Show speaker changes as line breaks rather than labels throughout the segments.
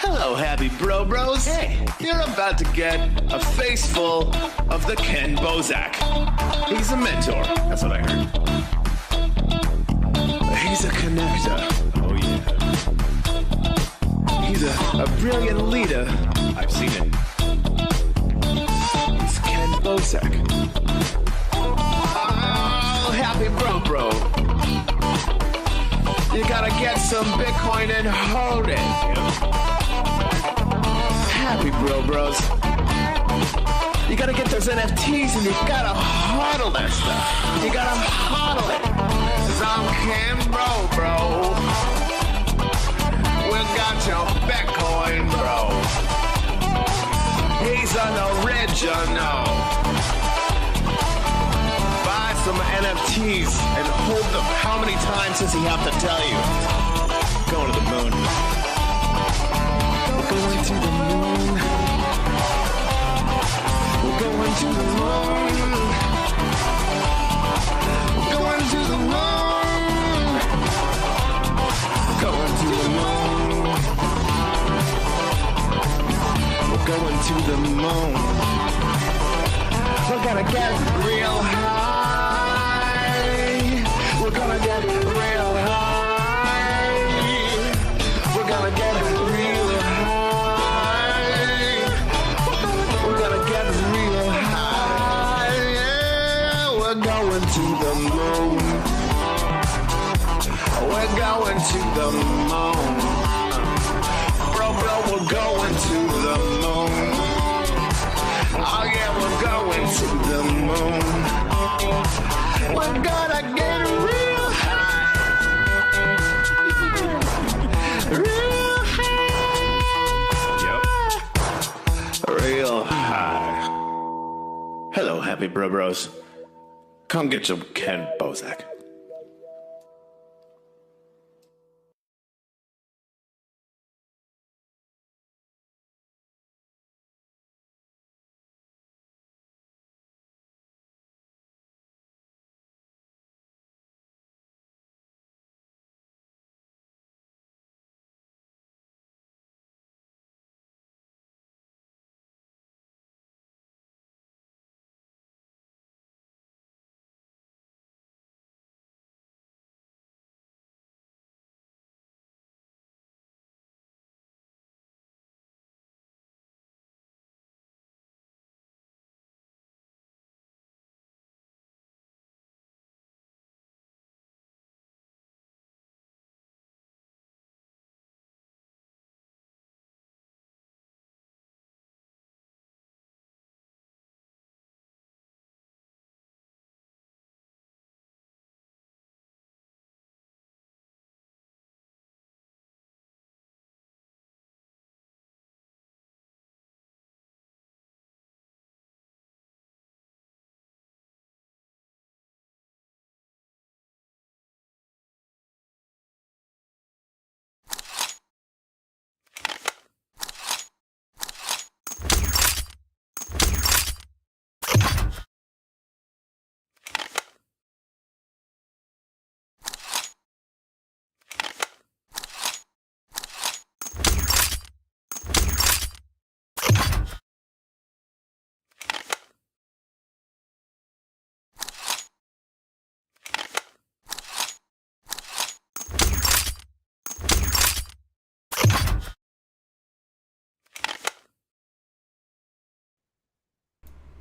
Hello, happy bros. Hey, you're about to get a face full of the Kenn Bosak. He's a mentor. That's what I heard. He's a connector. Oh, yeah. He's a brilliant leader. I've seen it. He's Kenn Bosak. Oh, happy bro. You gotta get some Bitcoin and hold it. Happy bros. You gotta get those NFTs and you gotta hodl that stuff. You gotta hodl it. 'Cause I'm Kenn bro. We got your Bitcoin, bro. He's an original. Buy some NFTs and hold them. How many times does he have to tell you? Going to the moon. We're going to the moon. We're going to the moon. We're going to the moon. Going to the moon. We're going to the moon. We're gonna get real high. We're gonna get real high. We're gonna get real high. We're gonna get real high. Yeah, we're going to the moon. We're going to the moon. Bro, we're going to the moon. Oh yeah, we're going to the moon. We're gonna get real high. Real high. Yep. Real high. Hello, happy bros. Come get some Kenn Bosak.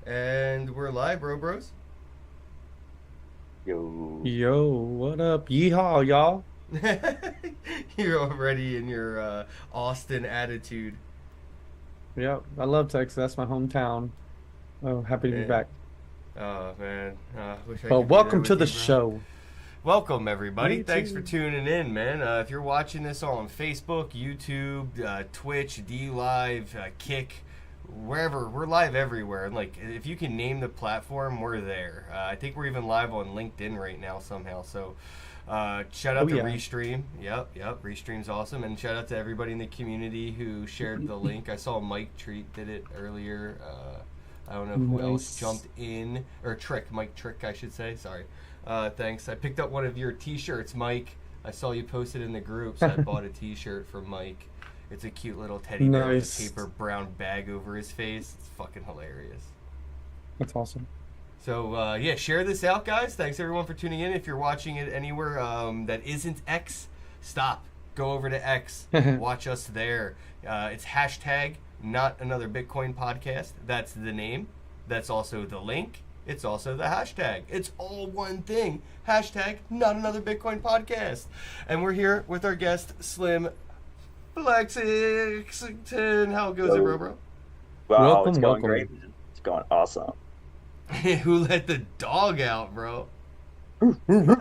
And we're live, bros.
Yo, what up? Yeehaw, y'all.
You're already in your Austin attitude.
Yep, I love Texas. That's my hometown. Oh, happy to be back.
Oh, man. Wish I
Well,
could be
welcome
there
to
with
the
you, bro.
show.
Welcome, everybody.
Me
Thanks
too.
for tuning in, man. If you're watching this on Facebook, YouTube, Twitch, D-Live, Kick, wherever, we're live everywhere. And like, if you can name the platform, we're there. I think we're even live on LinkedIn right now somehow. So shout out to Restream. Yep, Restream's awesome. And shout out to everybody in the community who shared the link. I saw Mike Treat did it earlier. I don't know who else jumped in, or Mike Trick, I should say. Sorry. Thanks. I picked up one of your t-shirts, Mike. I saw you posted in the group, so I bought a t-shirt from Mike. It's a cute little teddy bear with
Nice.
a paper brown bag over his face. It's fucking hilarious.
That's awesome.
So yeah, share this out, guys. Thanks everyone for tuning in. If you're watching it anywhere that isn't X, stop. Go over to X. Watch us there. It's hashtag not another Bitcoin podcast. That's the name. That's also the link. It's also the hashtag. It's all one thing. Hashtag not another Bitcoin podcast. And we're here with our guest, Slim Flexington. How goes it, bro?
Wow,
Welcome,
it's going
welcome.
great, man. It's going awesome.
Who let the dog out, bro? The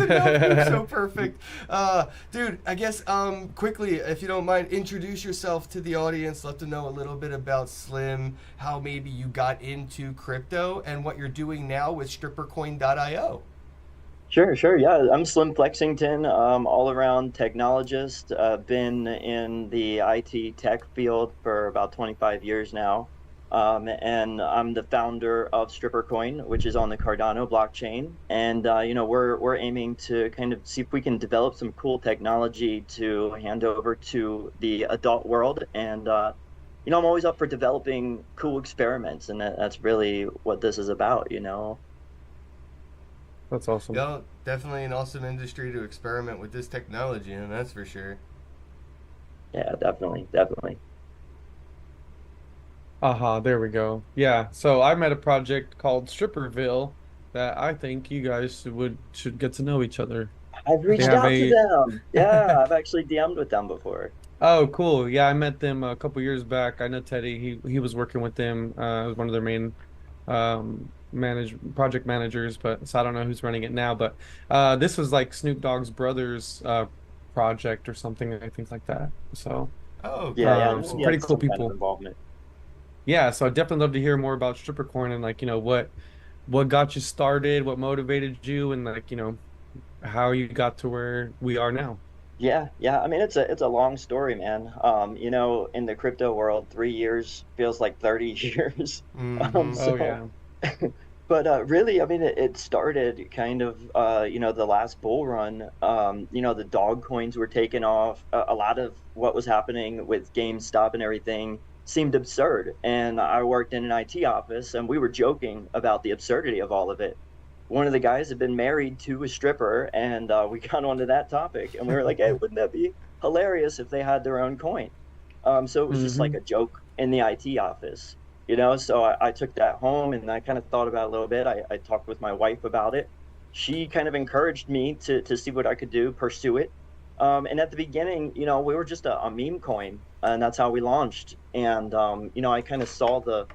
dog was so perfect. Dude, I guess quickly, if you don't mind, introduce yourself to the audience. Let them know a little bit about Slim, how maybe you got into crypto, and what you're doing now with strippercoin.io.
Sure. Yeah, I'm Slim Flexington, all-around technologist. Been in the IT tech field for about 25 years now. And I'm the founder of StripperCoin, which is on the Cardano blockchain. And we're aiming to kind of see if we can develop some cool technology to hand over to the adult world. And I'm always up for developing cool experiments, and that's really what this is about.
That's awesome.
Yeah, definitely an awesome industry to experiment with this technology, and that's for sure.
Yeah, definitely.
There we go. Yeah, so I'm at a project called Stripperville that I think you guys should get to know each other.
I've reached
have
out to
a-
them. Yeah, I've actually DM'd with them before.
Oh, cool. Yeah, I met them a couple years back. I know Teddy. He was working with them. As one of their main project managers, but so I don't know who's running it now. But this was like Snoop Dogg's brother's project or something, I think, like that. So
Oh,
Yeah,
Um,
he
some
had
pretty cool
some kind of
people.
involvement.
yeah, so I'd definitely love to hear more about Strippercoin and what got you started, what motivated you, and how you got to where we are now.
Yeah. I mean, it's a long story, man. In the crypto world, 3 years feels like 30 years.
mm-hmm.
Oh
So,
yeah.
but really, I mean, it started kind of, the last bull run. The dog coins were taken off. A lot of what was happening with GameStop and everything seemed absurd. And I worked in an IT office, and we were joking about the absurdity of all of it. One of the guys had been married to a stripper, and we got onto that topic, and we were like, "Hey, wouldn't that be hilarious if they had their own coin?" So it was just like
hmm
a joke in the IT office, So I took that home, and I kind of thought about it a little bit. I talked with my wife about it. She kind of encouraged me to see what I could do, pursue it. And at the beginning, we were just a meme coin, and that's how we launched. And I kind of saw the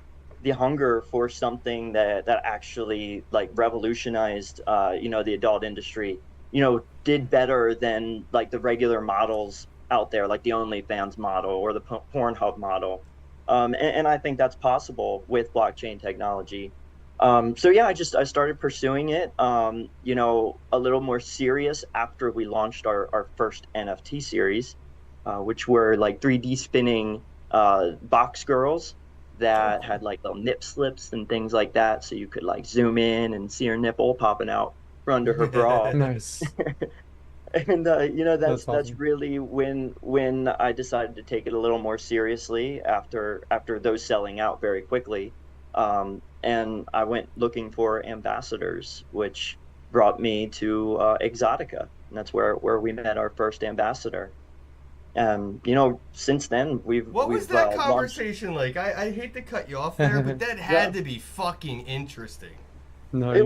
hunger for something that actually like revolutionized the adult industry, did better than like the regular models out there, like the OnlyFans model or the Pornhub model. And I think that's possible with blockchain technology. So yeah, I started pursuing it, a little more serious after we launched our first NFT series, which were like 3D spinning box girls that had like little nip slips and things like that, so you could like zoom in and see her nipple popping out from under her bra.
Nice.
And
That's
that's
awesome.
really when I decided to take it a little more seriously after those selling out very quickly. And I went looking for ambassadors, which brought me to Exotica, and that's where we met our first ambassador. And since then
What was
we've
that
launched.
conversation like? I hate to cut you off there, but that had
Yeah.
to be fucking interesting.
Nice.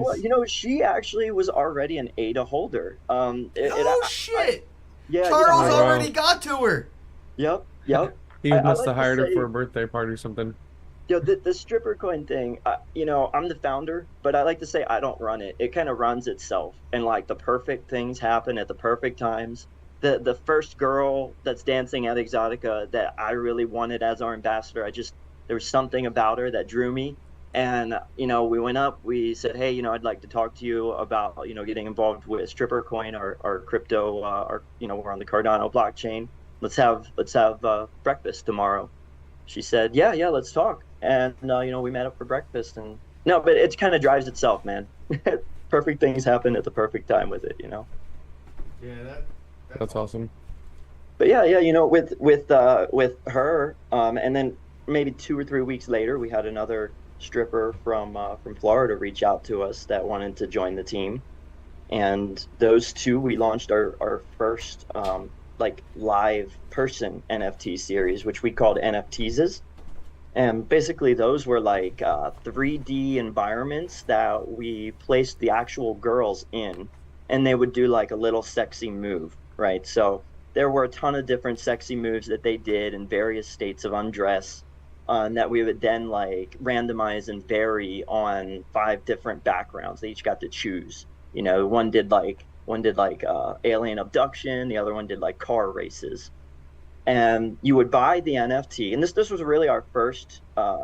She actually was already an ADA holder.
Oh shit!
Yeah,
Charles
Oh, wow.
already got to her.
Yep.
He
I
must
like
have
to
hired her
say-
for a birthday party or something.
the stripper coin thing, I'm the founder, but I like to say I don't run it. It kind of runs itself, and like the perfect things happen at the perfect times. The first girl that's dancing at Exotica that I really wanted as our ambassador, there was something about her that drew me. And we went up, we said, "Hey, I'd like to talk to you about getting involved with stripper coin or crypto, we're on the Cardano blockchain. Let's have breakfast tomorrow." She said, "Yeah, let's talk." And we met up for breakfast. And no, but it kind of drives itself, man. Perfect things happen at the perfect time with it.
Yeah,
That's awesome.
But yeah, yeah, with her, and then maybe 2 or 3 weeks later, we had another stripper from Florida reach out to us that wanted to join the team, and those two we launched our first like live person NFT series, which we called NFTs. And basically, those were like 3D environments that we placed the actual girls in, and they would do like a little sexy move, right? So there were a ton of different sexy moves that they did in various states of undress, and that we would then like randomize and vary on 5 different backgrounds. They each got to choose. One did like alien abduction, the other one did like car races, and you would buy the NFT. And this was really our first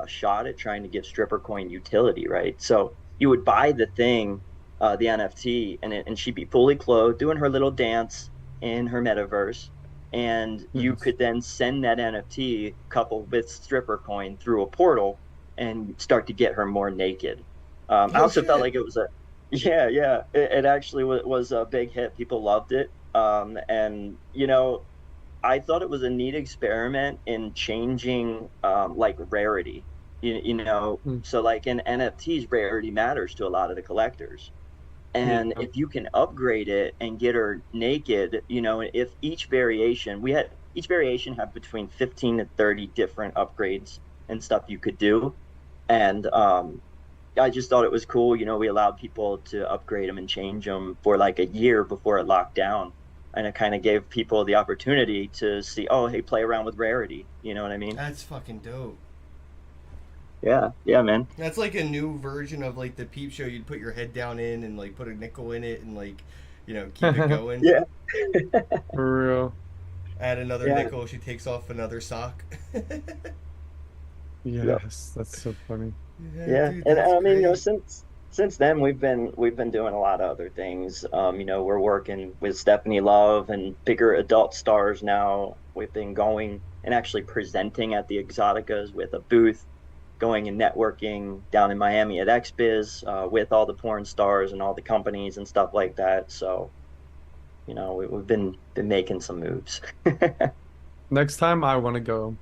shot at trying to give stripper coin utility, right? So you would buy the thing, the NFT, and she'd be fully clothed, doing her little dance in her metaverse, and you
Nice.
could then send that NFT coupled with stripper coin through a portal and start to get her more naked. I
Oh
also felt
shit.
like it was a yeah, yeah. It actually was a big hit. People loved it. And I thought it was a neat experiment in changing like rarity.
Mm.
So like in NFTs, rarity matters to a lot of the collectors. And
Yeah.
if you can upgrade it and get her naked, if each variation had between 15 to 30 different upgrades and stuff you could do. And I just thought it was cool. We allowed people to upgrade them and change them for like a year before it locked down. And it kind of gave people the opportunity to see, oh, hey, play around with rarity. You know what I mean?
That's fucking dope.
Yeah, yeah, man.
That's like a new version of like the peep show. You'd put your head down in and like put a nickel in it and like, keep it going.
Yeah,
For real.
Add another
yeah,
nickel. She takes off another sock.
yeah,
Yes, that's so funny.
Yeah,
yeah.
dude,
And
that's
I mean,
great.
since then we've been doing a lot of other things. We're working with Stephanie Love and bigger adult stars now. We've been going and actually presenting at the Exoticas with a booth, going and networking down in Miami at XBiz with all the porn stars and all the companies and stuff like that. So, we've been making some moves.
Next time I want to go.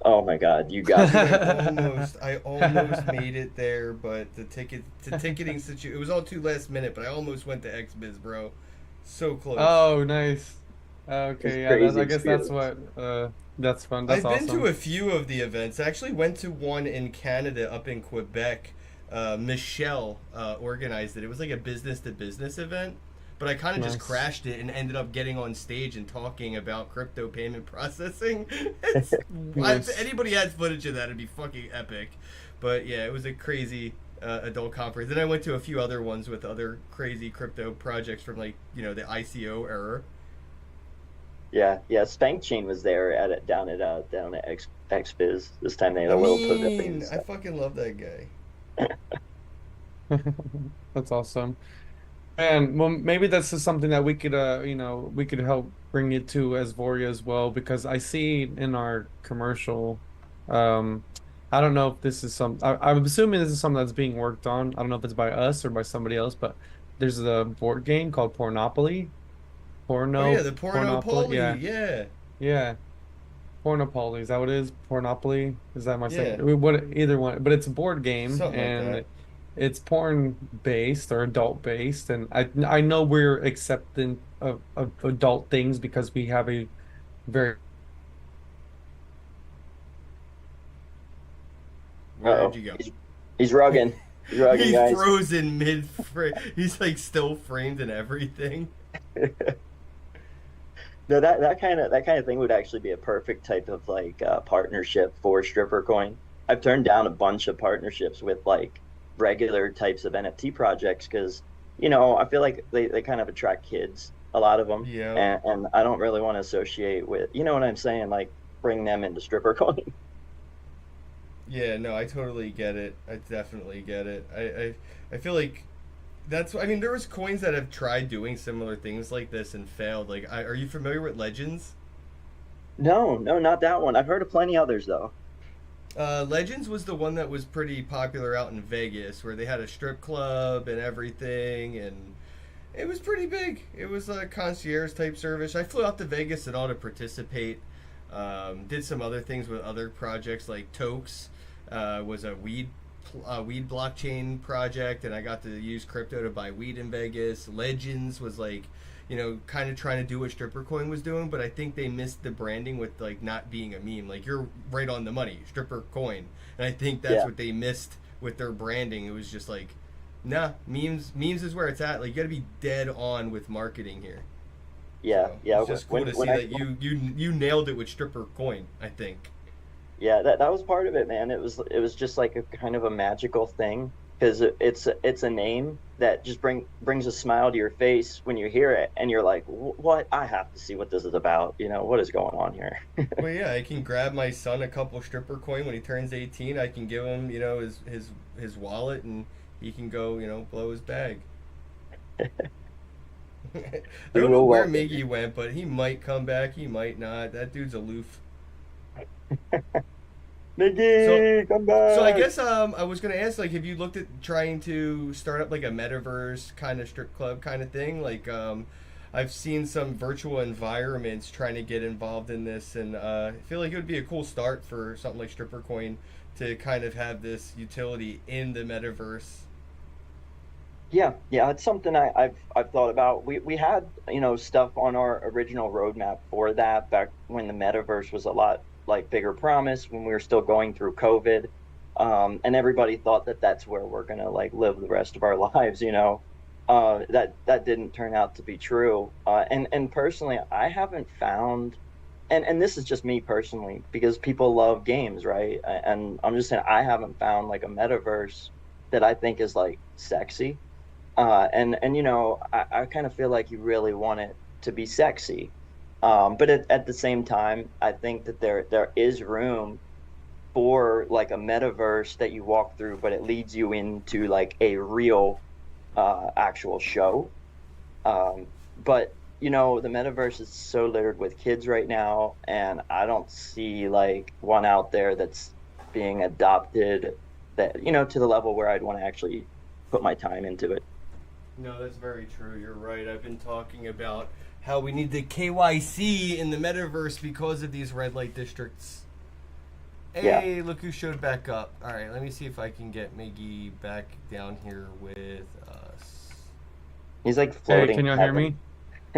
Oh my God, you got
Dude,
to.
I almost made it there, but the ticketing situation, it was all too last minute, but I almost went to XBiz, bro. So close.
Oh, nice.
It's a
Okay, yeah,
crazy
I guess that's
experience.
what that's fun. That's
I've been to
awesome.
a few of the events. I actually went to one in Canada, up in Quebec. Michelle organized it. It was like a business to business event, but I kind of just
Nice.
crashed it and ended up getting on stage and talking about crypto payment processing. If
Nice.
anybody has footage of that, it'd be fucking epic. But yeah, it was a crazy adult conference. Then I went to a few other ones with other crazy crypto projects from like the ICO era.
Yeah, yeah. Spank Chain was there down at XBiz. This time they had
I
a little pavilion
mean,
and
I
stuff.
fucking love that guy.
That's awesome. And well, maybe this is something that we could, we could help bring it to Asvoria as well, because I see in our commercial, um, I don't know if this is I'm assuming this is something that's being worked on. I don't know if it's by us or by somebody else, but there's a board game called
Oh yeah, the
Pornopoly.
Pornopoly.
Yeah,
Yeah,
yeah. Pornopoly, is that what it is? Pornopoly? Is that my
yeah,
saying? What either one, but it's a board game
something like that.
and it's porn based or adult based, and I know we're accepting of adult things because we have a very
Where'd
Uh-oh.
you go?
He's rugging. He's rugging,
He
guys.
froze in mid frame. He's like still framed and everything.
No, that kind of thing would actually be a perfect type of like partnership for stripper coin. I've turned down a bunch of partnerships with like regular types of NFT projects because I feel like they kind of attract kids, a lot of them,
Yeah.
and I don't really want to associate with, you know what I'm saying, like bring them into stripper coin.
Yeah, no, I totally get it. I definitely get it. I feel like I mean, there was coins that have tried doing similar things like this and failed. Like, are you familiar with Legends?
No, no, not that one. I've heard of plenty others though.
Legends was the one that was pretty popular out in Vegas, where they had a strip club and everything, and It was pretty big. It was a concierge type service. I flew out to Vegas and all to participate. Did some other things with other projects like Tokes was a weed blockchain project, and I got to use crypto to buy weed in Vegas. Legends was like, kind of trying to do what Stripper Coin was doing, but I think they missed the branding with like not being a meme. Like you're right on the money, Stripper Coin, and I think that's
Yeah.
what they missed with their branding. It was just like, nah, memes is where it's at. Like you got to be dead on with marketing here.
Yeah,
So
yeah.
it's just cool to see that you nailed it with Stripper Coin. I think.
Yeah, that was part of it, man. It was just like a kind of a magical thing because it's a name that just brings a smile to your face when you hear it, and you're like, "What? I have to see what this is about. What is going on here?"
Well, yeah, I can grab my son a couple Stripper Coin when he turns 18. I can give him, his wallet, and he can go, blow his bag. I
We
don't know
will
where
welcome
Miggy went, but he might come back. He might not. That dude's aloof. So,
Miggy, come
so I
back.
guess I was gonna ask, like, have you looked at trying to start up like a metaverse kind of strip club kind of thing? Like, I've seen some virtual environments trying to get involved in this, and I feel like it would be a cool start for something like Stripper Coin to kind of have this utility in the metaverse.
Yeah, yeah, it's something I've thought about. We had, stuff on our original roadmap for that back when the metaverse was a lot like bigger promise when we were still going through COVID. And everybody thought that that's where we're gonna like live the rest of our lives. That didn't turn out to be true. And personally, I haven't found, and this is just me personally, because people love games, right? And I'm just saying I haven't found like a metaverse that I think is like sexy. And I kind of feel like you really want it to be sexy. But at the same time, I think that there is room for like a metaverse that you walk through, but it leads you into like a real actual show. Um, but the metaverse is so littered with kids right now, and I don't see like one out there that's being adopted that to the level where I'd want to actually put my time into it.
No, that's very true. You're right. I've been talking about how we need the KYC in the metaverse because of these red light districts.
Yeah.
Hey, look who showed back up. All right, let me see if I can get Miggy back down here with us.
He's like
Hey,
floating
can y'all hear
heaven.
me?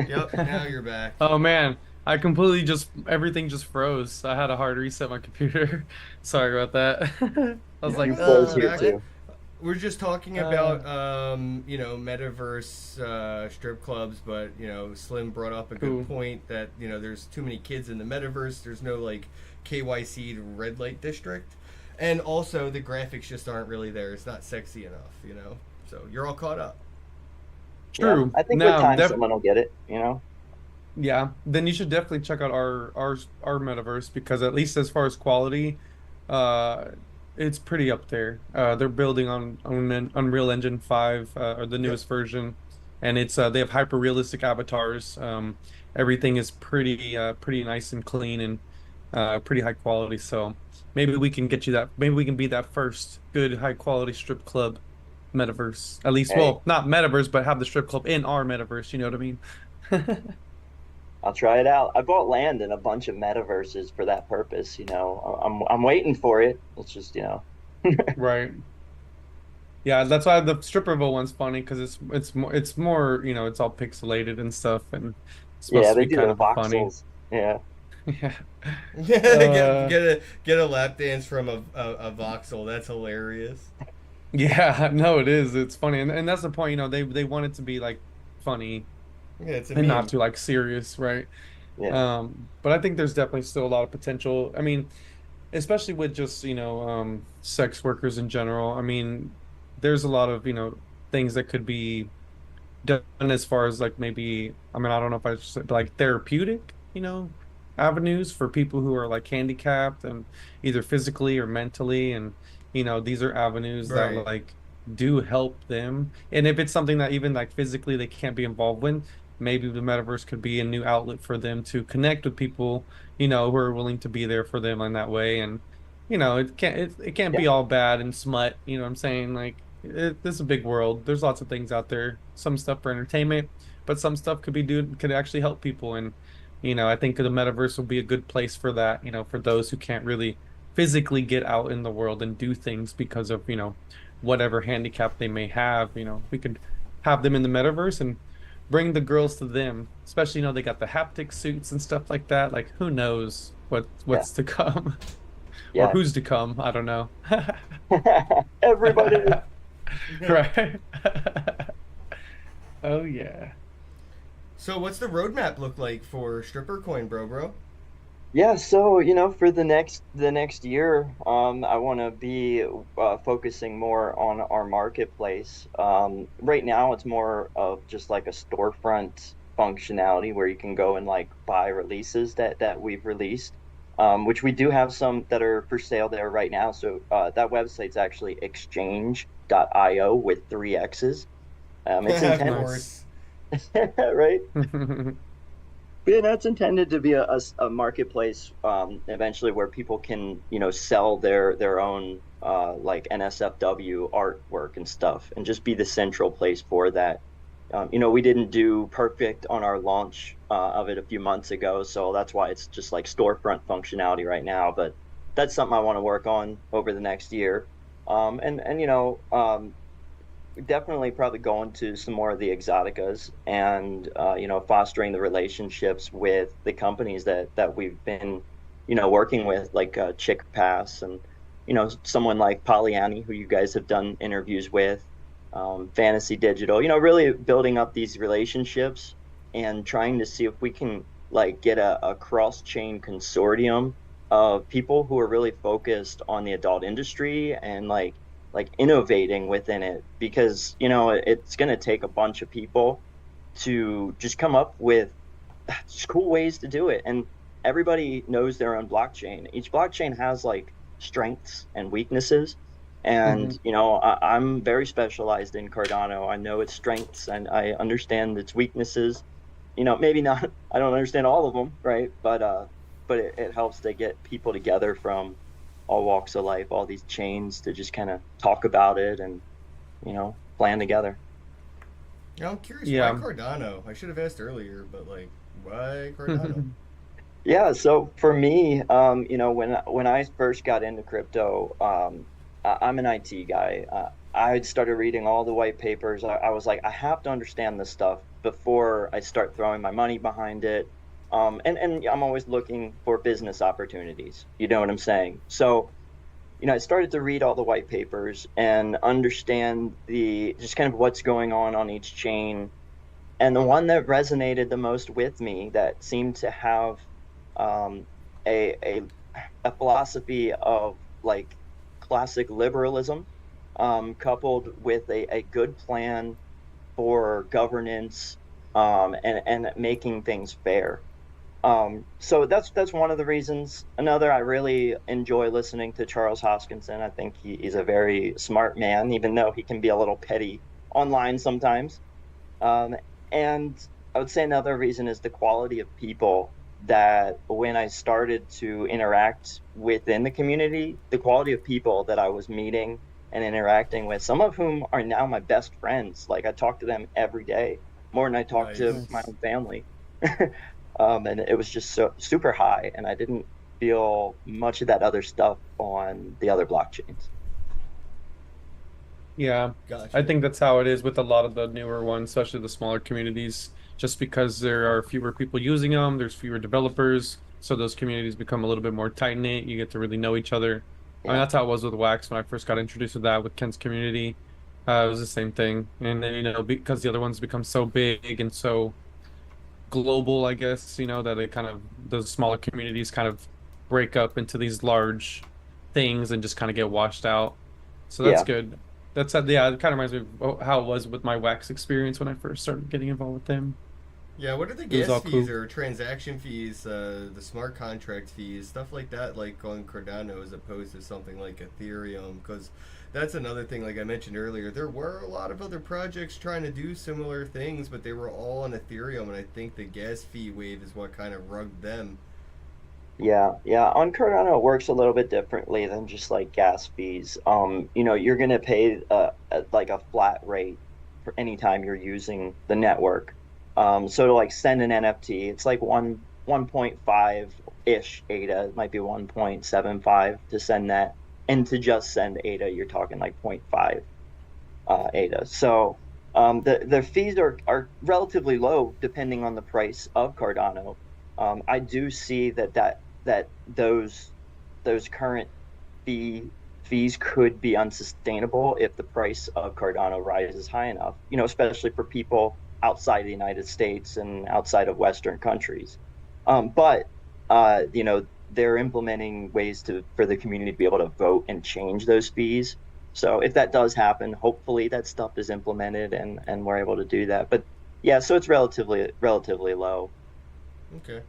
Yep, now you're back.
Oh man, I completely just everything just froze. I had a hard reset my computer. Sorry about that. I was
No,
like,
You
you're
froze
welcome
here
back.
too.
We're just talking
uh,
about, metaverse strip clubs, but, Slim brought up a good
cool.
point that, there's too many kids in the metaverse. There's no, like, KYC red light district. And also, the graphics just aren't really there. It's not sexy enough. So you're all caught up.
Yeah,
True.
I think with
Now,
time someone will get it.
yeah, then you should definitely check out our metaverse because at least as far as quality, uh, it's pretty up there. They're building on Unreal Engine 5, or the
Yep.
newest version, and it's they have hyper realistic avatars. Everything is pretty nice and clean and pretty high quality. So maybe we can get you that. Maybe we can be that first good high quality strip club metaverse. At least,
Hey,
well, not metaverse, but have the strip club in our metaverse. You know what I mean?
I'll try it out. I bought land in a bunch of metaverses for that purpose. I'm waiting for it. It's just.
Right. Yeah, that's why the Stripperville one's funny because it's more it's all pixelated and stuff and it's
Yeah,
supposed to
they
be
do
kind
the
of funny.
voxels. Yeah.
Yeah.
get,
Uh
get a lap dance from a voxel. That's hilarious.
yeah, no, it is. It's funny. And that's the point, they want it to be like funny
Yeah, it's a
and not
meme.
too like serious, right?
Yeah.
But I think there's definitely still a lot of potential. I mean, especially with just sex workers in general. I mean, there's a lot of things that could be done as far as like maybe I mean I don't know if I should say but, like therapeutic avenues for people who are like handicapped and either physically or mentally, and these are avenues that
Right.
like do help them, and if it's something that even like physically they can't be involved with, maybe the metaverse could be a new outlet for them to connect with people who are willing to be there for them in that way. And it can't be
Yeah.
all bad and smut, you know what I'm saying, like This is a big world. There's lots of things out there. Some stuff for entertainment, but some stuff could actually help people. And I think the metaverse will be a good place for that. For those who can't really physically get out in the world and do things because of whatever handicap they may have. We could have them in the metaverse and bring the girls to them. Especially they got the haptic suits and stuff like that. Like who knows
Yeah,
what's to come or
yeah.
who's to come? I don't know.
Everybody.
Right. Oh yeah.
So what's the roadmap look like for stripper coin, bro?
Yeah, so for the next year, I want to be focusing more on our marketplace. Right now, it's more of just like a storefront functionality where you can go and like buy releases that we've released, which we do have some that are for sale there right now. So that website's actually exchange.io with three X's. It's
Of
intended,
Nice.
course.
right? Yeah, that's intended to be a marketplace eventually where people can, sell their own like NSFW artwork and stuff and just be the central place for that. We didn't do perfect on our launch of it a few months ago, so that's why it's just like storefront functionality right now. But that's something I want to work on over the next year. And definitely probably going to some more of the exoticas and fostering the relationships with the companies that we've been working with like Chick Pass and someone like Polyani who you guys have done interviews with, Fantasy Digital, really building up these relationships and trying to see if we can like get a cross chain consortium of people who are really focused on the adult industry and like innovating within it because it's going to take a bunch of people to just come up with just cool ways to do it, and everybody knows their own blockchain. Each blockchain has like strengths and weaknesses,
Mhm.
and I'm very specialized in Cardano. I know its strengths and I understand its weaknesses. Maybe not, I don't understand all of them, right? But it helps to get people together from all walks of life, all these chains to just kind of talk about it and plan together.
Now I'm curious, why
Yeah.
Cardano? I should have asked earlier, but like, why Cardano?
Yeah, so for me, when I first got into crypto, I'm an IT guy. I had started reading all the white papers. I was like, I have to understand this stuff before I start throwing my money behind it. And I'm always looking for business opportunities. You know what I'm saying? So, I started to read all the white papers and understand the just kind of what's going on each chain. And the one that resonated the most with me that seemed to have um, a, a a philosophy of like classic liberalism, coupled with a good plan for governance, and making things fair. So that's one of the reasons. Another, I really enjoy listening to Charles Hoskinson. I think he's a very smart man, even though he can be a little petty online sometimes. Um, and I would say another reason is the quality of people that when I started to interact within the community, the quality of people that I was meeting and interacting with, some of whom are now my best friends. Like I talk to them every day, more than I talk to
Nice.
my
Nice.
own family. And it was just so super high, and I didn't feel much of that other stuff on the other blockchains.
Yeah. I
Gotcha.
think that's how it is with a lot of the newer ones, especially the smaller communities, just because there are fewer people using them, there's fewer developers, so those communities become a little bit more tight-knit. You get to really know each other. I mean,
Yeah,
that's how it was with Wax when I first got introduced to that with Kenn's community. It was the same thing. And then, because the other ones become so big and so global, I guess, that it kind of those smaller communities kind of break up into these large things and just kind of get washed out. So that's
yeah.
good. Yeah, it kind of reminds me of how it was with my wax experience when I first started getting involved with them.
Yeah, what are the
It was
gas
all
fees
cool.
or transaction fees, the smart contract fees, stuff like that, like on Cardano as opposed to something like Ethereum? Because that's another thing, like I mentioned earlier, there were a lot of other projects trying to do similar things, but they were all on Ethereum, and I think the gas fee wave is what kind of rugged them.
Yeah, yeah. On Cardano, it works a little bit differently than just like gas fees. You're gonna pay like a flat rate for any time you're using the network. So to like send an NFT, it's like 1.5 ish ADA. It might be 1.75 to send that, and to just send ADA, you're talking like zero point 0.5 ADA. So the fees are relatively low depending on the price of Cardano. I do see that those current fees could be unsustainable if the price of Cardano rises high enough, especially for people outside the United States and outside of Western countries. But they're implementing ways for the community to be able to vote and change those fees. So if that does happen, hopefully that stuff is implemented and we're able to do that. But yeah, so it's relatively low.
Okay.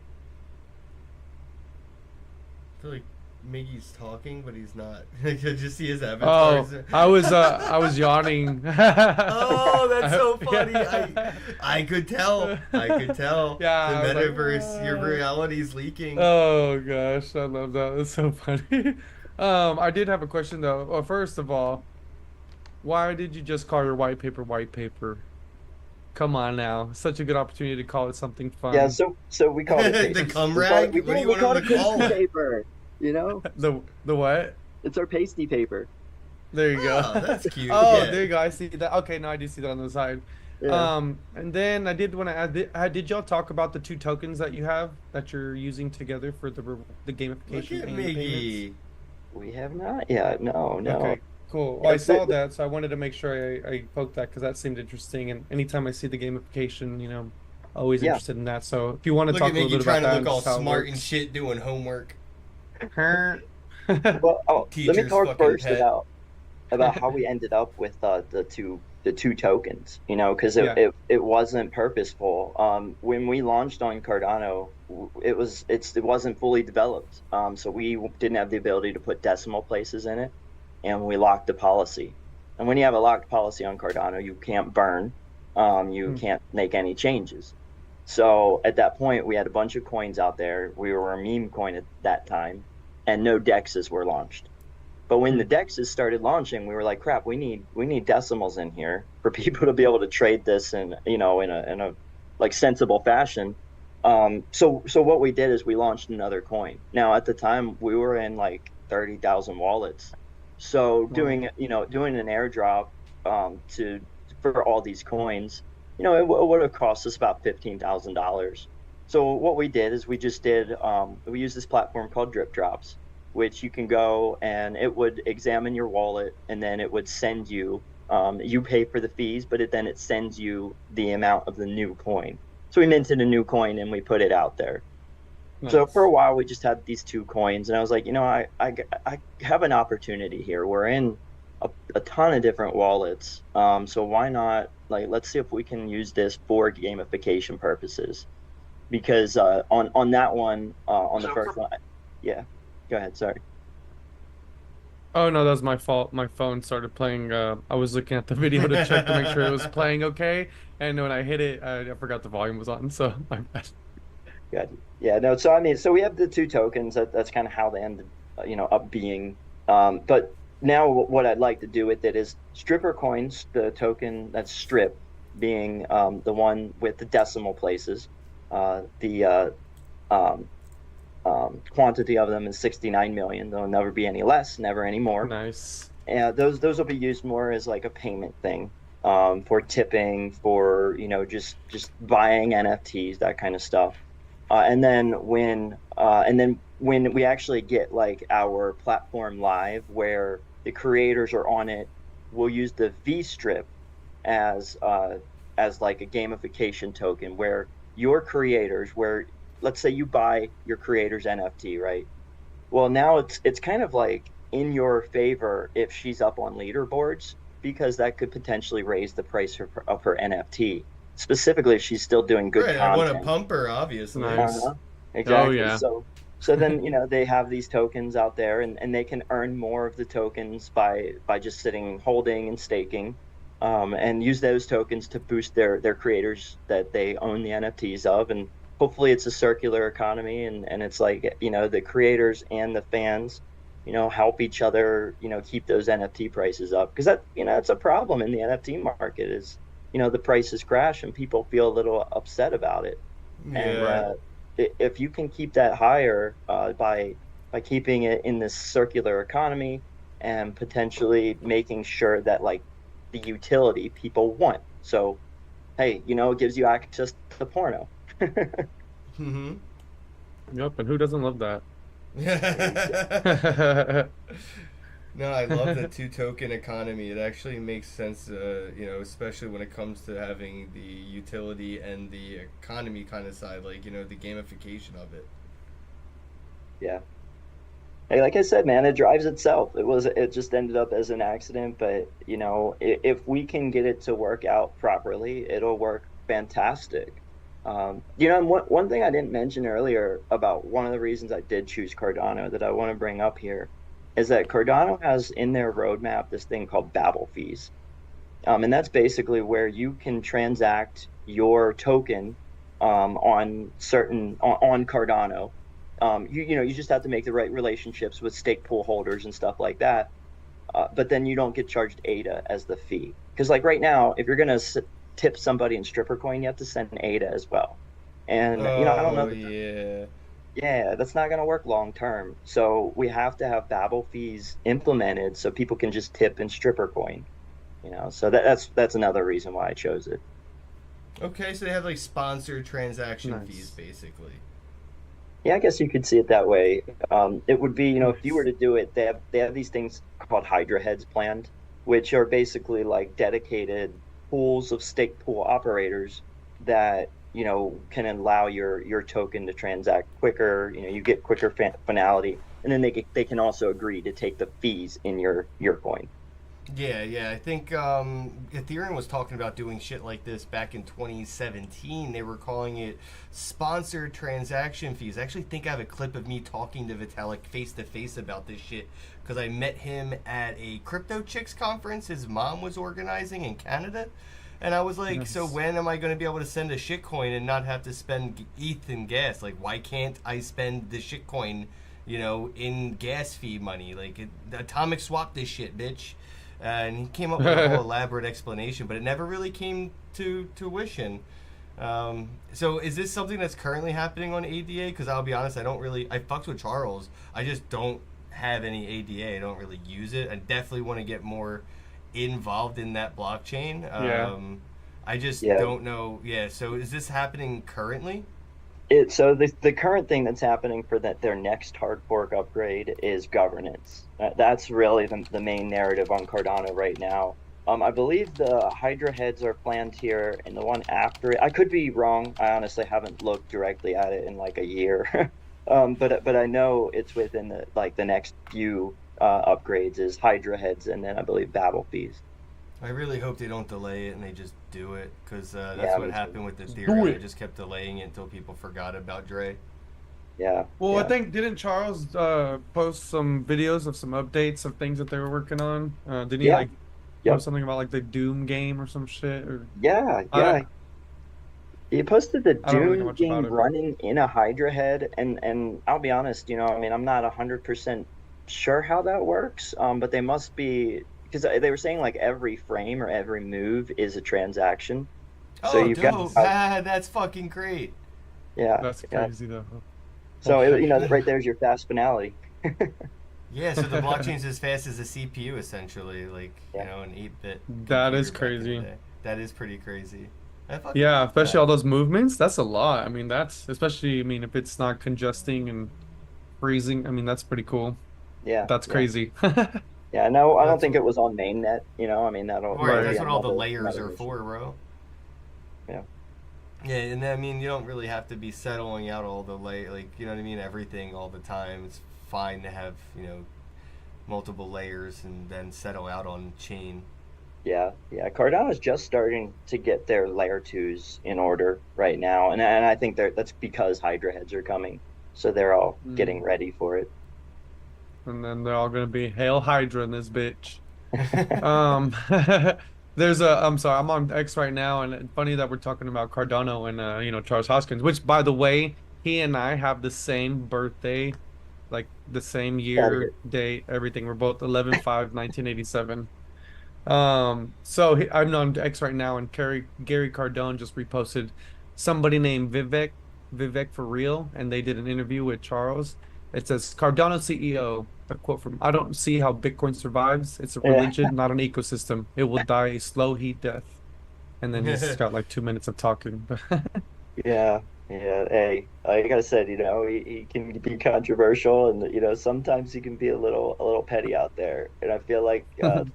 I feel like Miggy's talking, but he's not. I could just see his avatar.
Oh, I was yawning.
Oh, that's so funny. I could tell.
Yeah,
the
I was like,
metaverse, your reality's leaking.
Oh gosh, I love that. That's so funny. I did have a question though. Well, first of all, why did you just call your white paper white paper? Come on now, such a good opportunity to call it something fun.
Yeah, so we call it
The cum rag? What do you want him to call it?
Paper,
The what?
It's our pasty paper.
There you go.
Oh, that's cute.
Oh,
Yeah.
there you go. I see that. Okay, now I do see that on the side.
Yeah.
And then I did want to add. Did y'all talk about the 2 tokens that you have that you're using together for the gamification?
Look at
and
Miggy.
payments?
We have not yet. No.
Okay, cool. Well, I saw that, so I wanted to make sure I poked that because that seemed interesting. And anytime I see the gamification, always interested in that. So if you want to
Look
talk
at
a little
Miggy
bit
trying
about
to
that,
look all
and just how it
smart and
works.
shit doing homework.
Well, let me
Teacher's
talk
fucking
first
pet.
about how we ended up with the two tokens. Because
Yeah.
it wasn't purposeful. When we launched on Cardano, it wasn't fully developed. So we didn't have the ability to put decimal places in it, and we locked the policy. And when you have a locked policy on Cardano, you can't burn, you can't make any changes. So at that point, we had a bunch of coins out there. We were a meme coin at that time, and no dexes were launched. But when the dexes started launching, we were like, crap, we need decimals in here for people to be able to trade this in a like sensible fashion. So what we did is we launched another coin. Now at the time we were in like 30,000 wallets. So doing an airdrop for all these coins, it would have cost us about $15,000. So what we did is we used this platform called Drip Drops, which you can go and it would examine your wallet, and then it would send you, you pay for the fees, but then it sends you the amount of the new coin. So we minted a new coin and we put it out there. So for a while we just had these 2 coins, and I was like, I have an opportunity here. We're in a ton of different wallets. So why not, let's see if we can use this for gamification purposes. Because on that one, on the first one, yeah. Go ahead, sorry.
Oh no, that was my fault. My phone started playing. I was looking at the video to check to make sure it was playing okay, and when I hit it, I forgot the volume was on. So my bad.
Good. Yeah, no, so we have the 2 tokens. That's kind of how they ended, up being. But now what I'd like to do with it is stripper coins, the token that's strip, being the one with the decimal places. The quantity of them is 69 million. There'll never be any less, never any more.
Nice.
And those will be used more as like a payment thing, for tipping, for just buying NFTs, that kind of stuff. And then when we actually get like our platform live, where the creators are on it, we'll use the V strip as like a gamification token, where your creators, where let's say you buy your creator's NFT, right? Well, now it's kind of like in your favor if she's up on leaderboards, because that could potentially raise the price of her NFT. Specifically, if she's still doing good
Right,
content.
I want to pump her, obviously.
Nice.
Exactly.
Oh, yeah.
So then they have these tokens out there, and they can earn more of the tokens by just sitting, holding, and staking, and use those tokens to boost their creators that they own the NFTs of, and hopefully it's a circular economy, and it's like the creators and the fans help each other, keep those NFT prices up. Because that's a problem in the NFT market is, the prices crash and people feel a little upset about it. And
Yeah.
if you can keep that higher by keeping it in this circular economy and potentially making sure that like the utility people want. So, hey, it gives you access to porno.
Mm-hmm.
Yep, and who doesn't love that?
No, I love the two token economy. It actually makes sense, especially when it comes to having the utility and the economy kind of side, like, the gamification of it.
Yeah. Hey, like I said, man, it drives itself. It just ended up as an accident, but if we can get it to work out properly, it'll work fantastic. And one thing I didn't mention earlier about one of the reasons I did choose Cardano that I want to bring up here is that Cardano has in their roadmap this thing called Babel fees. And that's basically where you can transact your token on Cardano. You just have to make the right relationships with stake pool holders and stuff like that. But then you don't get charged ADA as the fee. Because like right now, if you're gonna tip somebody in stripper coin, you have to send ADA as well. And I don't
Oh,
know.
yeah.
Yeah, that's not gonna work long term. So we have to have Babel fees implemented so people can just tip in stripper coin. So that's another reason why I chose it.
Okay, so they have like sponsored transaction fees,
Nice.
basically.
Yeah, I guess you could see it that way. It would be, if you were
Nice.
to do it, they have these things called Hydra heads planned, which are basically like dedicated pools of stake pool operators that, can allow your token to transact quicker. You get quicker finality, and then they can also agree to take the fees in your coin.
Yeah, yeah. I think Ethereum was talking about doing shit like this back in 2017. They were calling it sponsored transaction fees. I actually think I have a clip of me talking to Vitalik face to face about this shit because I met him at a Crypto Chicks conference his mom was organizing in Canada. And I was like, so
Nice.
when am I going to be able to send a shitcoin and not have to spend ETH and gas? Like, why can't I spend the shitcoin, in gas fee money? Like, atomic swap this shit, bitch. And he came up with a whole elaborate explanation, but it never really came to tuition. So is this something that's currently happening on ADA? Because I'll be honest, I fucked with Charles. I just don't have any ADA. I don't really use it. I definitely want to get more involved in that blockchain.
Yeah.
I just
Yeah.
don't know. Yeah. So is this happening currently?
So the current thing that's happening for their next hard fork upgrade is governance. That's really the main narrative on Cardano right now. I believe the Hydra heads are planned here, and the one after it. I could be wrong. I honestly haven't looked directly at it in like a year. But I know it's within the next few upgrades is Hydra heads, and then I believe Babel fees.
I really hope they don't delay it and they just do it because that's
Yeah,
what
me too.
happened with
Just do
Ethereum. They
it.
just kept delaying it until people forgot about Dre.
Yeah,
Well, I
yeah,
think didn't Charles post some videos of some updates of things that they were working on? Didn't he
yeah,
like
yep,
post something about like the Doom game or some shit? Or
yeah,
I don't
yeah. He posted the
I don't really know
Dune
much about
game
it, but
running in a Hydra head, and I'll be honest, I mean, I'm not 100% sure how that works, but they must be because they were saying like every frame or every move is a transaction. So
Oh,
you've got,
dope!
nice.
That's fucking great.
yeah,
That's
yeah.
crazy though.
So
Holy
right there's your fast finality.
Yeah, so the blockchain's as fast as a CPU, essentially, like
Yeah,
an 8-bit
That
computer
is
back in the
crazy.
day. That is pretty crazy. I fucking
Yeah,
love
especially
that.
all those movements. That's a lot. I mean, that's especially, I mean, if it's not congesting and freezing, I mean, that's pretty cool.
yeah,
That's
yeah,
crazy.
yeah. No, I don't
That's
think
what.
it was on mainnet. I mean,
Right,
that'll be
Right.
that's what all the layers
another
are
issue.
for, bro.
Yeah,
Yeah, and I mean, you don't really have to be settling out all the like, you know what I mean, everything all the time. It's fine to have, multiple layers and then settle out on chain.
yeah, yeah. Cardano's just starting to get their layer twos in order right now, and I think that's because Hydra heads are coming, so they're all getting
Mm.
ready for it.
And then they're all gonna be Hail Hydra in this bitch. Um, there's I'm sorry, I'm on X right now, and it's funny that we're talking about Cardano and Charles Hoskins, which by the way, he and I have the same birthday, like the same
Gotta get.
year, date, everything. We're both 11/5/1987. So I'm on X right now, and Gary Cardone just reposted somebody named Vivek for real, and they did an interview with Charles. It says Cardano CEO, a quote from, "I don't see how Bitcoin survives. It's a
Yeah,
religion, not an ecosystem. It will die a slow heat death." And then he's got like 2 minutes of talking.
yeah, yeah. Hey, like I said, he can be controversial, and sometimes he can be a little petty out there. And I feel like the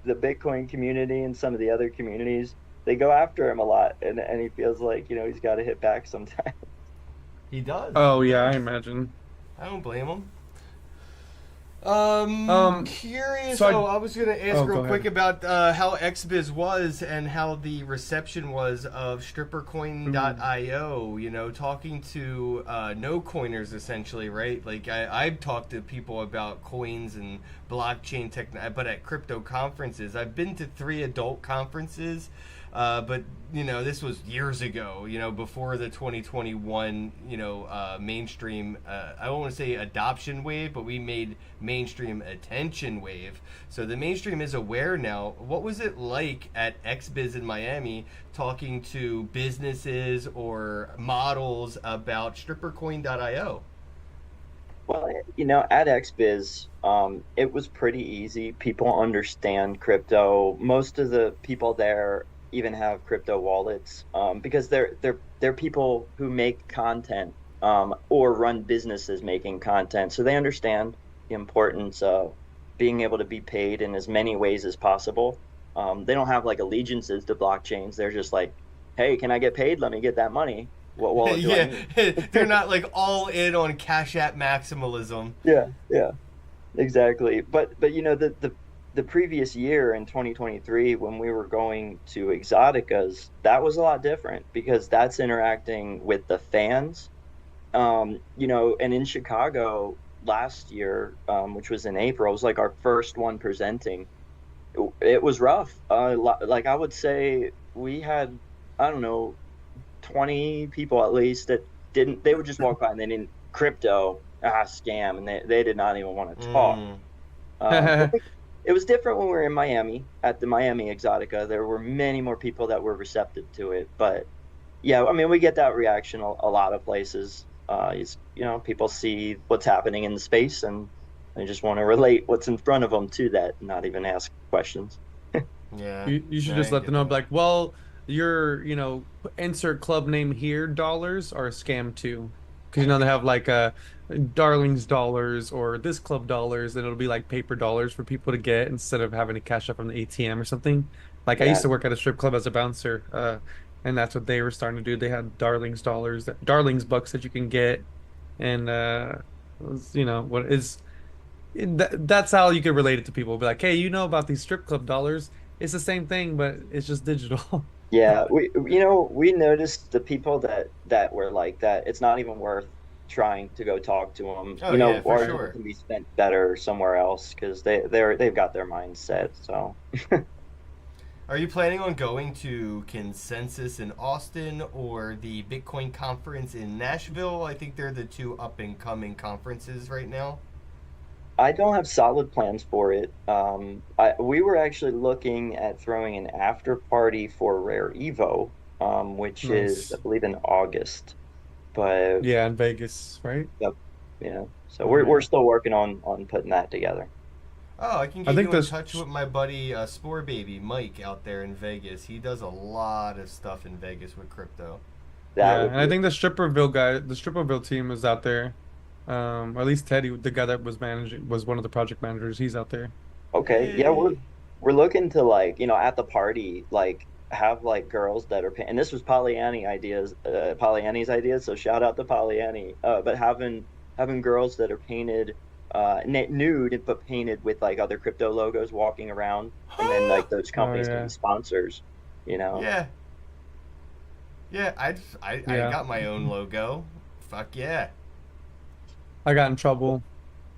Bitcoin community and some of the other communities, they go after him a lot, and he feels like he's got to hit back sometimes.
He does.
Oh
He
yeah, I
does.
imagine.
I don't blame him.
Um,
Curious.
so
Oh, I was gonna ask real
go
quick
ahead.
about how XBiz was and how the reception was of strippercoin.io. Talking to no coiners essentially, right? Like I've talked to people about coins and blockchain tech, but at crypto conferences, I've been to 3 adult conferences. But this was years ago. Before the 2021, mainstream. I don't want to say adoption wave, but we made mainstream attention wave. So the mainstream is aware now. What was it like at XBiz in Miami talking to businesses or models about strippercoin.io?
Well, at XBiz, it was pretty easy. People understand crypto. Most of the people there even have crypto wallets, because they're people who make content, or run businesses making content. So they understand the importance of being able to be paid in as many ways as possible. They don't have like allegiances to blockchains. They're just like, hey, can I get paid? Let me get that money. What wallet do I
Yeah,
need?
they're not like all in on Cash App maximalism.
Yeah, yeah. Exactly. But the previous year in 2023, when we were going to Exoticas, that was a lot different because that's interacting with the fans. And in Chicago last year, which was in April, it was like our first one presenting. It was rough. Like I would say we had, I don't know, 20 people at least that didn't, they would just walk by and they didn't, crypto, scam, and they did not even want to talk.
Mm.
But it was different when we were in Miami at the Miami Exotica. There were many more people that were receptive to it. But yeah, I mean, we get that reaction a lot of places. People see what's happening in the space and they just want to relate what's in front of them to that, and not even ask questions.
Yeah,
You should just
I
let them
get
know, be
that.
like, well, your, insert club name here dollars are a scam too. Because, they have like Darling's dollars or this club dollars, and it'll be like paper dollars for people to get instead of having to cash up from the ATM or something. Like I used
Yeah,
to work at a strip club as a bouncer, and that's what they were starting to do. They had Darling's dollars, Darling's bucks that you can get, and what is that's how you could relate it to people. Be like, hey, about these strip club dollars? It's the same thing, but it's just digital.
yeah. We noticed the people that were like that. It's not even worth trying to go talk to them.
Oh yeah, for
Our money
sure.
can be spent better somewhere else because they've got their mindset. So
Are you planning on going to Consensus in Austin or the Bitcoin conference in Nashville? I think they're the 2 up and coming conferences right now.
I don't have solid plans for it. We were actually looking at throwing an after party for Rare Evo, which is, I
Nice.
believe, in August. But
Yeah, in Vegas, right?
yep, yeah. So
Oh
we're
yeah.
still working on putting that together.
Oh, I can
I
get
think
you in
this.
touch with my buddy Spore Baby Mike out there in Vegas. He does a lot of stuff in Vegas with crypto.
That
Yeah,
would
and I
be
think the Stripperville team is out there. Or at least Teddy, the guy that was one of the project managers. He's out there.
okay. Yeah, we're
Yay!
we're looking to, like, at the party, like, have like girls that are and this was Pollyanni's ideas, so shout out to Pollyanny. But having girls that are painted nude but painted with like other crypto logos walking around, and then like those
Oh
companies can be
yeah,
sponsors, you know.
Yeah, yeah. I
yeah.
got my own logo. Fuck yeah.
I got in trouble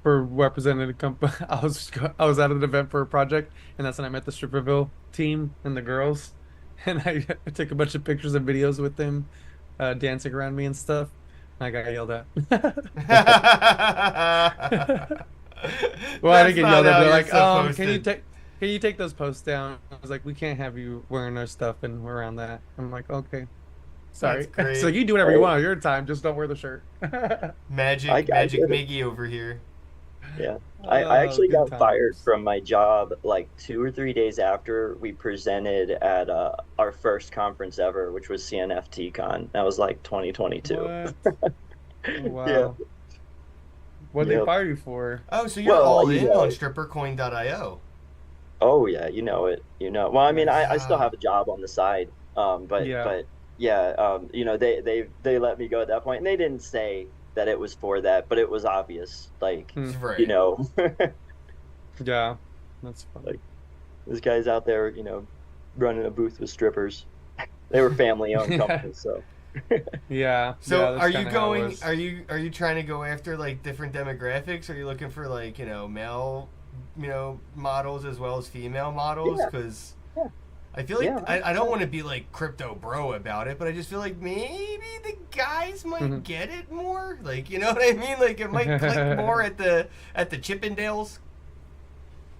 for representing a company. I was at an event for a project, and that's when I met the Stripperville team and the girls, and I took a bunch of pictures and videos with them, dancing around me and stuff. I got yelled at. Well, I
That's
didn't get
not
yelled at.
how
They're
you're
like,
supposed
can you
to.
take those posts down? I was like, we can't have you wearing our stuff and around that. I'm like, okay,
That's
sorry. So
great.
you do whatever you
Hey,
want on your time, just don't wear the shirt.
Magic,
I
Magic
get it.
Miggy over here.
Yeah. I
Oh,
actually
good
got fired
times.
from my job like 2 or 3 days after we presented at our first conference ever, which was CNFT Con. That was like 2022.
What? Oh,
Yeah.
wow. What'd they
Yep.
fire you for?
Oh, so you're
Well,
all
you
in on
know,
strippercoin.io.
oh yeah, you know it. Well, I mean, I still
Wow.
have a job on the side.
Yeah.
But yeah, they let me go at that point, and they didn't say that it was for that, but it was obvious. Like,
Hmm.
Right.
Yeah. That's funny.
like this guy's out there, running a booth with strippers. They were family-owned
Yeah.
companies, so
Yeah. Yeah.
So
That's
are you
kind of how it
going
was.
are you trying to go after like different demographics? Are you looking for like, male, models as well as female models?
yeah,
Because
yeah,
I feel like
yeah,
I don't
100%.
want to be like crypto bro about it, but I just feel like maybe the guys might
Mhm.
get it more. Like, you know what I mean? Like it might click more at the Chippendales.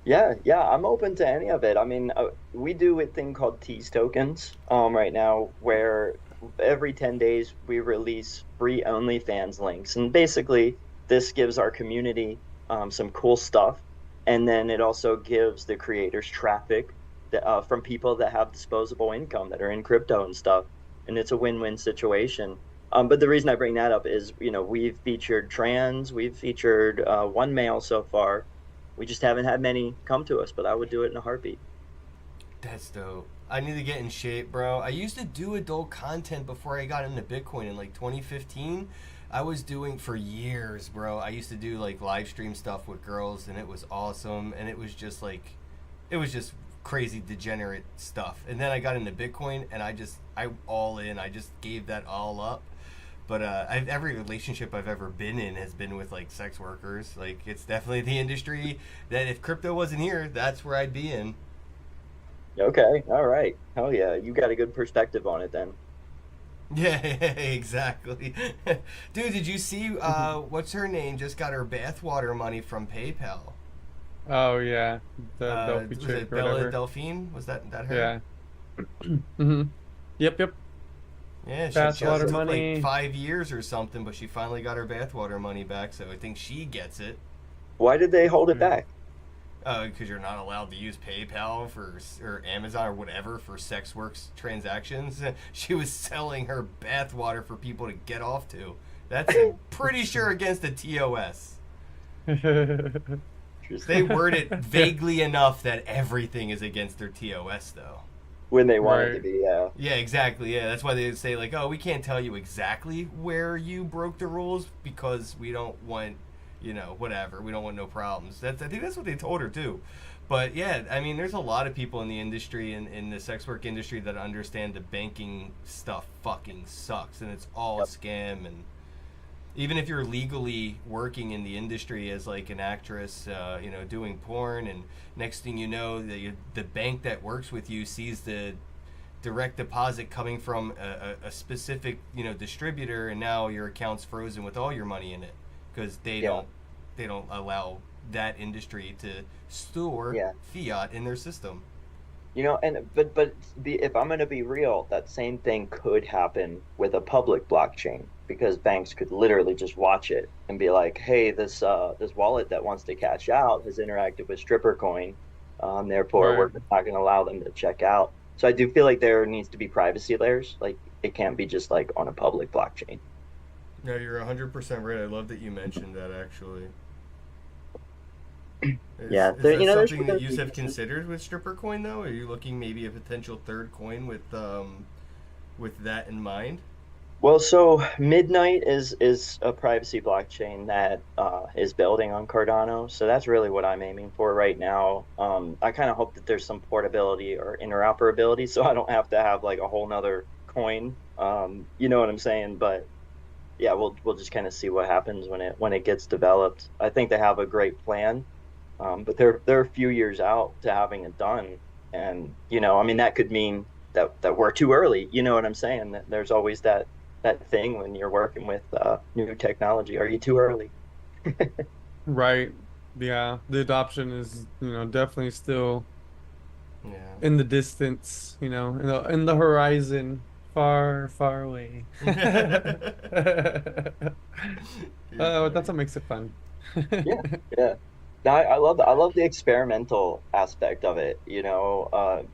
Yeah, yeah, I'm open to any of it. I mean, we do a thing called Tease tokens, right now, where every 10 days we release free OnlyFans links. And basically, this gives our community some cool stuff. And then it also gives the creators traffic from people that have disposable income that are in crypto and stuff. And it's a win-win situation. But the reason I bring that up is, we've featured trans, we've featured one male so far. We just haven't had many come to us, but I would do it in a heartbeat.
That's dope. I need to get in shape, bro. I used to do adult content before I got into Bitcoin in like 2015. I was doing for years, bro. I used to do like live stream stuff with girls and it was awesome and it was just crazy degenerate stuff. And then I got into Bitcoin and I all in. I just gave that all up. But every relationship I've ever been in has been with like sex workers. Like it's definitely the industry that if crypto wasn't here, that's where I'd be in.
Okay, all right. Hell yeah, you got a good perspective on it then.
Yeah, exactly. Dude, did you see what's her name just got her bathwater money from PayPal?
Oh yeah, the dopey
Was
chick
it
or
Bella
whatever.
Delphine? Was that her?
Yeah. Hmm. Yep. Yep.
Yeah,
Bathwater
it took like
money.
5 years or something, but she finally got her bathwater money back, so I think she gets it.
Why did they hold it
Hmm.
back?
Because you're not allowed to use PayPal or Amazon or whatever for sex works transactions. She was selling her bathwater for people to get off to. That's pretty sure against the TOS. They
Interesting.
word it vaguely enough that everything is against their TOS, though.
When they wanted to
Right.
be, yeah.
Yeah, exactly. Yeah, that's why they say like, "Oh, we can't tell you exactly where you broke the rules because we don't want, whatever. We don't want no problems." I think that's what they told her too. But yeah, I mean, there's a lot of people in the industry and in the sex work industry that understand the banking stuff fucking sucks and it's all a
Yep.
scam. And even if you're legally working in the industry as like an actress, doing porn, and next thing you know, the bank that works with you sees the direct deposit coming from a specific distributor, and now your account's frozen with all your money in it because
Yeah.
they don't allow that industry to store
Yeah.
fiat in their system.
And if I'm going to be real, that same thing could happen with a public blockchain because banks could literally just watch it and be like, "Hey, this wallet that wants to cash out has interacted with Stripper Coin, therefore we're
Right.
not going to allow them to check out." So I do feel like there needs to be privacy layers. Like it can't be just like on a public blockchain.
No, you're 100% right. I love that you mentioned that actually.
Yeah,
Is that something that
there's
you have considered with stripper coin though? Are you looking maybe a potential third coin with that in mind?
Well, so Midnight is a privacy blockchain that is building on Cardano. So that's really what I'm aiming for right now. I kind of hope that there's some portability or interoperability, so I don't have to have like a whole nother coin. You know what I'm saying? But yeah, we'll just kind of see what happens when it gets developed. I think they have a great plan, but they're a few years out to having it done, and I mean that could mean that we're too early. You know what I'm saying? That there's always that thing when you're working with new technology. Are you too early?
Right. Yeah, the adoption is, definitely still
Yeah.
in the distance, in the horizon, far, far away.
You're
That's
funny.
what makes it fun.
Yeah, yeah. No, I love the experimental aspect of it.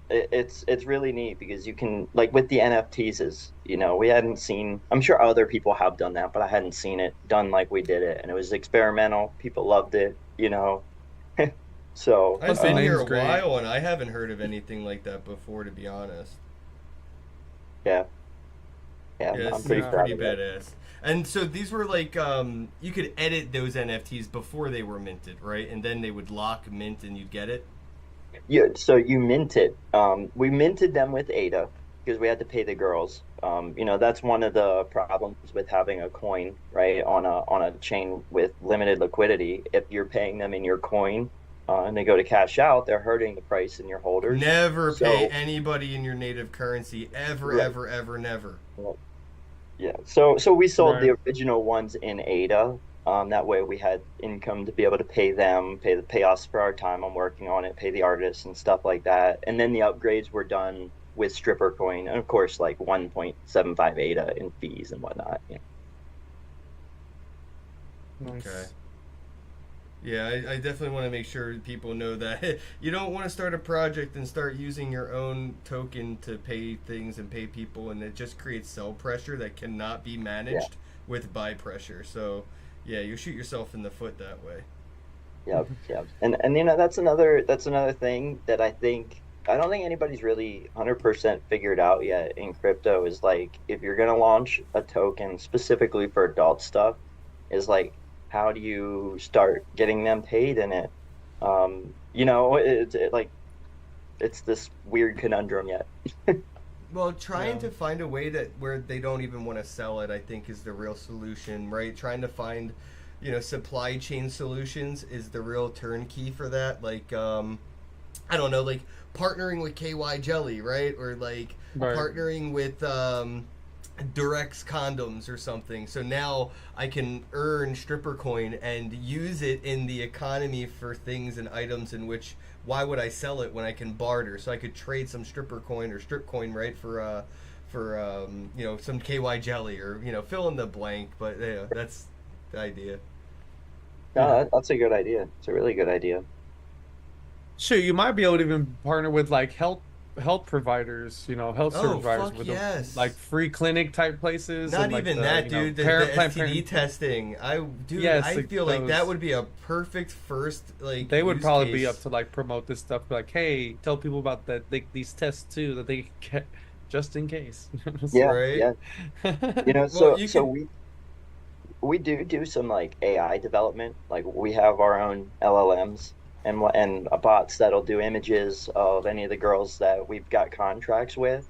It's really neat because you can, like, with the NFTs is, we hadn't seen. I'm sure other people have done that, but I hadn't seen it done like we did it, and it was experimental. People loved it. So
I've
Plus the
been here
name's
a
great.
while and I haven't heard of anything like that before, to be honest.
yeah, yeah,
Yeah,
I'm
this
pretty
seems
Yeah.
proud
pretty
of it.
badass. And so these were like you could edit those NFTs before they were minted, right? And then they would lock mint and you'd get it.
Yeah, so you minted. We minted them with ADA because we had to pay the girls. That's one of the problems with having a coin, right, on a chain with limited liquidity. If you're paying them in your coin, and they go to cash out, they're hurting the price in your holders.
Never pay
So,
anybody in your native currency ever,
right.
ever, ever, never.
Yeah. So we sold
Right.
the original ones in ADA. That way we had income to be able to pay them, pay us for our time on working on it, pay the artists and stuff like that. And then the upgrades were done with stripper coin, and of course like 1.75 ADA in fees and whatnot. Yeah.
Okay.
Nice.
Yeah, I definitely want to make sure people know that you don't want to start a project and start using your own token to pay things and pay people, and it just creates sell pressure that cannot be
Yeah.
managed with buy pressure. So, yeah, you shoot yourself in the foot that way.
Yep. Yep. And that's another thing that I don't think anybody's really 100% figured out yet in crypto is like if you're gonna launch a token specifically for adult stuff, is like how do you start getting them paid in it? Like it's this weird conundrum yet.
Well, trying
Yeah.
to find a way that where they don't even want to sell it, I think, is the real solution, right? Trying to find, supply chain solutions is the real turnkey for that. Like, I don't know, like partnering with KY Jelly, right? Or like
Right.
partnering with Durex condoms or something. So now I can earn stripper coin and use it in the economy for things and items in which why would I sell it when I can barter? So I could trade some stripper coin or strip coin, right, for some KY jelly or fill in the blank, but yeah, that's the idea.
No,
Yeah.
that's a good idea. It's a really good idea.
Sure, you might be able to even partner with like health providers, health
Oh
service providers
fuck
with like
yes.
free clinic type places
Not
and like
even
the,
that, dude. The
parent plan
STD
parent.
testing.
Yes,
I
like
feel like that
those.
would be a perfect first like
They would
use
probably be up
case.
to like promote this stuff, like, hey, tell people about that these tests too that they can get just in case.
Yeah,
Right?
yeah.
Well,
So
you
so
could.
we do some like AI development. Like we have our own LLMs and bots that'll do images of any of the girls that we've got contracts with.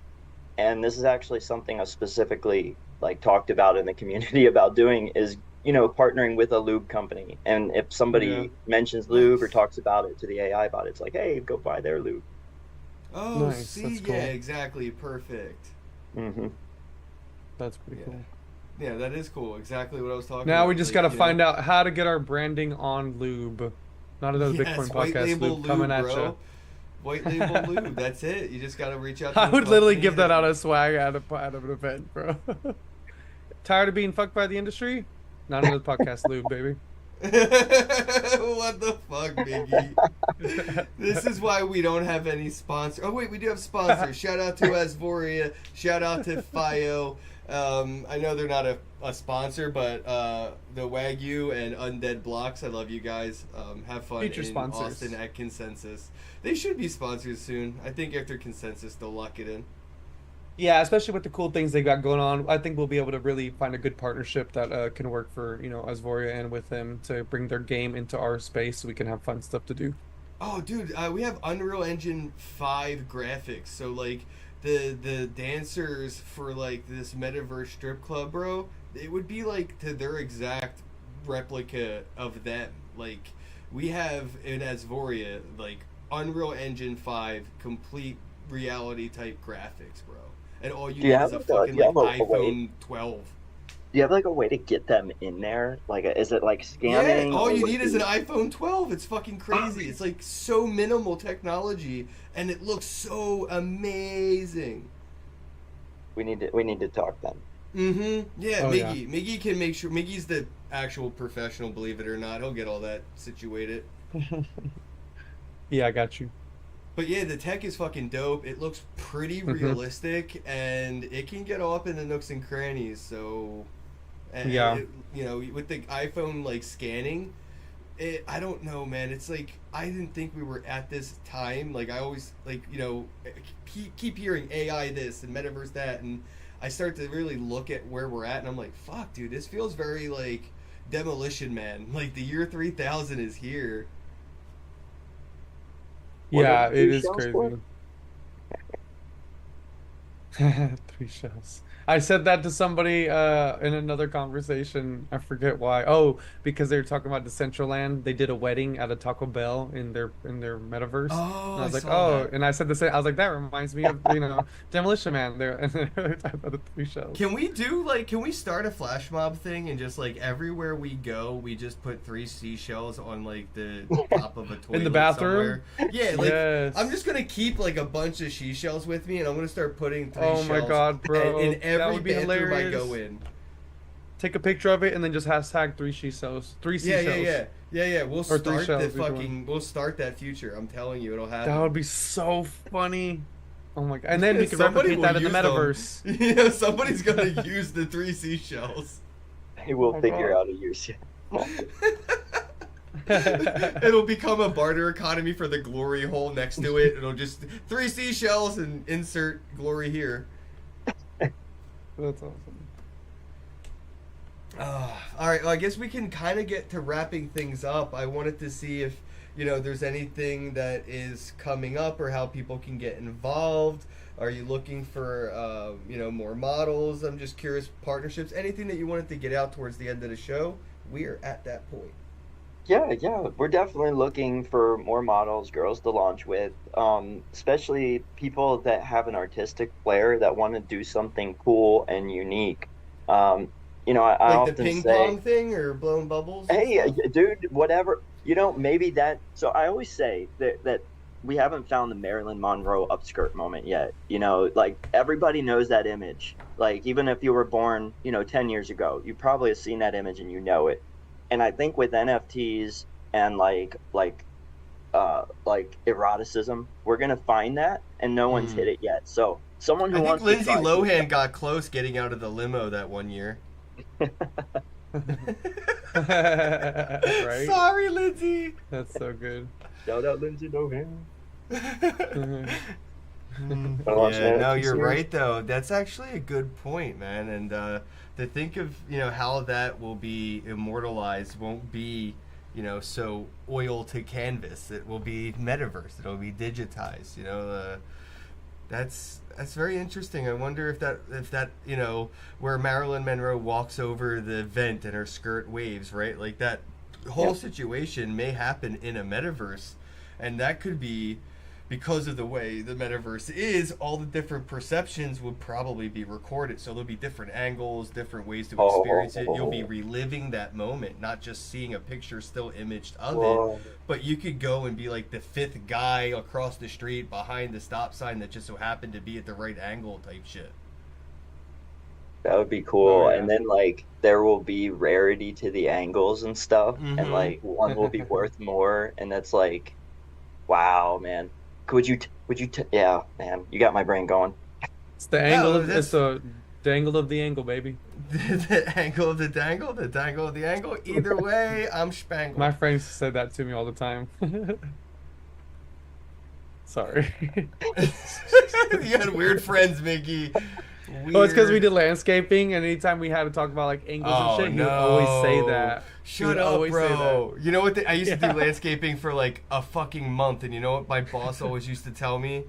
And this is actually something I specifically like talked about in the community about doing is, partnering with a lube company. And if
Yeah,
somebody mentions lube or
Nice.
talks about it to the AI bot, it's like, hey, go buy their lube.
Oh,
nice.
see,
That's
yeah,
cool.
exactly, perfect.
Hmm.
That's pretty
Yeah,
cool.
yeah, that is cool. Exactly what I was talking
Now we
about.
just got
Like,
to find out how to get our branding on lube. Not another
yes,
Bitcoin
white
podcast
label
lube coming
lube,
at you.
bro. White label lube. That's it. You just got to reach out to
I
the
would literally
company
give that
that.
out as swag out of an event, bro. Tired of being fucked by the industry? Not another podcast lube, baby.
What the fuck, Miggy? This is why we don't have any sponsor. Oh wait, we do have sponsors. Shout out to Asvoria. Shout out to Fio. I know they're not a sponsor, but the Wagyu and Undead Blocks. I love you guys. Have fun
Future
in
sponsors.
Austin at Consensus. They should be sponsors soon. I think after Consensus they'll lock it in.
Yeah, especially with the cool things they got going on. I think we'll be able to really find a good partnership that can work for, Asvoria and with them to bring their game into our space so we can have fun stuff to do.
Oh, dude, we have Unreal Engine 5 graphics. So like the dancers for like this metaverse strip club, bro, it would be like to their exact replica of them. Like we have in Asvoria like Unreal Engine 5 complete reality type graphics, bro. and all you
Do you
need
have
is a
like
fucking
do you
like
have a way?
iPhone 12.
Do you have like a way to get them in there? Like, is it like
Yeah,
scanning?
all
Or
you
what
need
do
is an
you-
iPhone 12. It's fucking crazy. It's like so minimal technology, and it looks so amazing.
We need to talk then.
Mm-hmm. Yeah,
Oh yeah.
Miggy can make sure. Miggy's the actual professional, believe it or not. He'll get all that situated.
Yeah, I got you.
But yeah, the tech is fucking dope. It looks pretty realistic, and it can get all up in the nooks and crannies. So, and
Yeah.
you know, with the iPhone like scanning, I don't know, man. It's like I didn't think we were at this time. Like I always like keep hearing AI this and metaverse that, and I start to really look at where we're at, and I'm like, fuck, dude, this feels very like Demolition Man. Like the year 3000 is here.
What are
Yeah,
the
it
three
is
shells for?
crazy. 3 shells. I said that to somebody in another conversation. I forget why. Oh, because they were talking about Decentraland. They did a wedding at a Taco Bell in their metaverse.
Oh,
And I
I
was like,
saw
oh,
that.
and I said the same. I was like, that reminds me of, Demolition Man there. And then they were talking about the 3 shells.
Can we start a flash mob thing and just like everywhere we go, we just put 3 seashells on like the top of a toilet
In the bathroom?
somewhere? Yeah, like
Yes.
I'm just gonna keep like a bunch of seashells with me, and I'm gonna start putting three
Oh my
shells
God, bro.
in
That
every
would be
bathroom I
hilarious.
go in.
Take a picture of it and then just hashtag 3 seashells. Three
Yeah,
seashells.
yeah. We'll
Or 3
start the
shells, either one.
fucking. We'll start that future. I'm telling you, it'll happen.
That would be so funny. Oh my God. And then we can
Somebody
replicate that in
will
the
use them.
metaverse.
Yeah, somebody's gonna use the 3 seashells.
He will
my
figure
God.
out a use.
It'll become a barter economy for the glory hole next to it. It'll just 3 seashells and insert glory here.
That's awesome.
All right, well, I guess we can kind of get to wrapping things up. I wanted to see if there's anything that is coming up or how people can get involved. Are you looking for more models? I'm just curious, partnerships, anything that you wanted to get out towards the end of the show. We are at that point.
Yeah, we're definitely looking for more models, girls to launch with, especially people that have an artistic flair that want to do something cool and unique. I
Like the
often
ping
say,
pong thing or blowing bubbles? and
hey,
stuff?
dude, whatever, maybe that. So I always say that we haven't found the Marilyn Monroe upskirt moment yet. Like everybody knows that image. Like even if you were born, 10 years ago, you probably have seen that image and you know it. And I think with NFTs and like eroticism, we're gonna find that, and no one's hit it yet. So someone who
I think
wants
Lindsay
to try
Lohan got close getting out of the limo that one year.
Right?
Sorry, Lindsay.
That's so good.
shout out Lindsay Lohan.
Yeah, no, you're right though. That's actually a good point, man. And to think of how that will be immortalized won't be so oil to canvas. It will be metaverse. It'll be digitized. That's very interesting. I wonder if that where Marilyn Monroe walks over the vent and her skirt waves, right? Like that whole situation may happen in a metaverse, and that could be because of the way the metaverse is. All the different perceptions would probably be recorded, so there'll be different angles, different ways to experience it. You'll be reliving that moment, not just seeing a picture still imaged of it, but you could go and be like the fifth guy across the street behind the stop sign that just so happened to be at the right angle type shit.
That would be cool.
Oh, yeah.
And then like there will be rarity to the angles and stuff, and
Mhm.
like one will be worth more, and that's like, wow, man. Yeah, man, you got my brain going.
It's the angle
No,
of
that's-
it's the dangle of the angle, baby.
The angle of the dangle, the dangle of the angle. Either way, I'm spangled.
My friends said that to me all the time. Sorry.
You had weird friends, Mickey.
Oh, it's because we
Weird.
did landscaping, and anytime we had to talk about like angles and shit, he would always say that. He
Shut
would
up,
always say
bro. You know what? I used to
Yeah.
do landscaping for like a fucking month, and you know what my boss always used to tell me?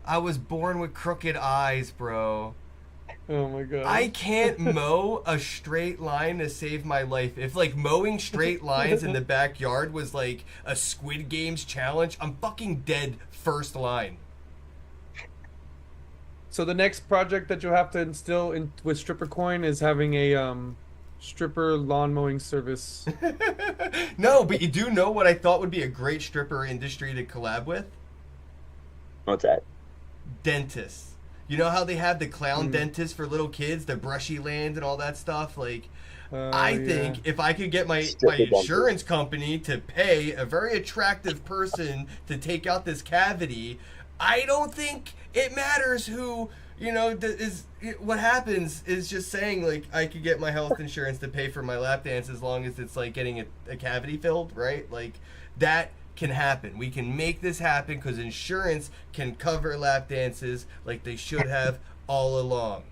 I was born with crooked eyes, bro.
Oh my god.
I can't mow a straight line to save my life. If like mowing straight lines in the backyard was like a Squid Games challenge, I'm fucking dead first line.
So the next project that you'll have to instill in with Stripper Coin is having a stripper lawn mowing service.
No, but you do know what I thought would be a great stripper industry to collab with?
What's that?
Dentists. You know how they have the clown dentists for little kids, the brushy land and all that stuff? Like, I think if I could get my insurance company to pay a very attractive person to take out this cavity, I don't think it matters who, what happens is just saying, like, I could get my health insurance to pay for my lap dance as long as it's, like, getting a cavity filled, right? Like, that can happen. We can make this happen because insurance can cover lap dances like they should have all along.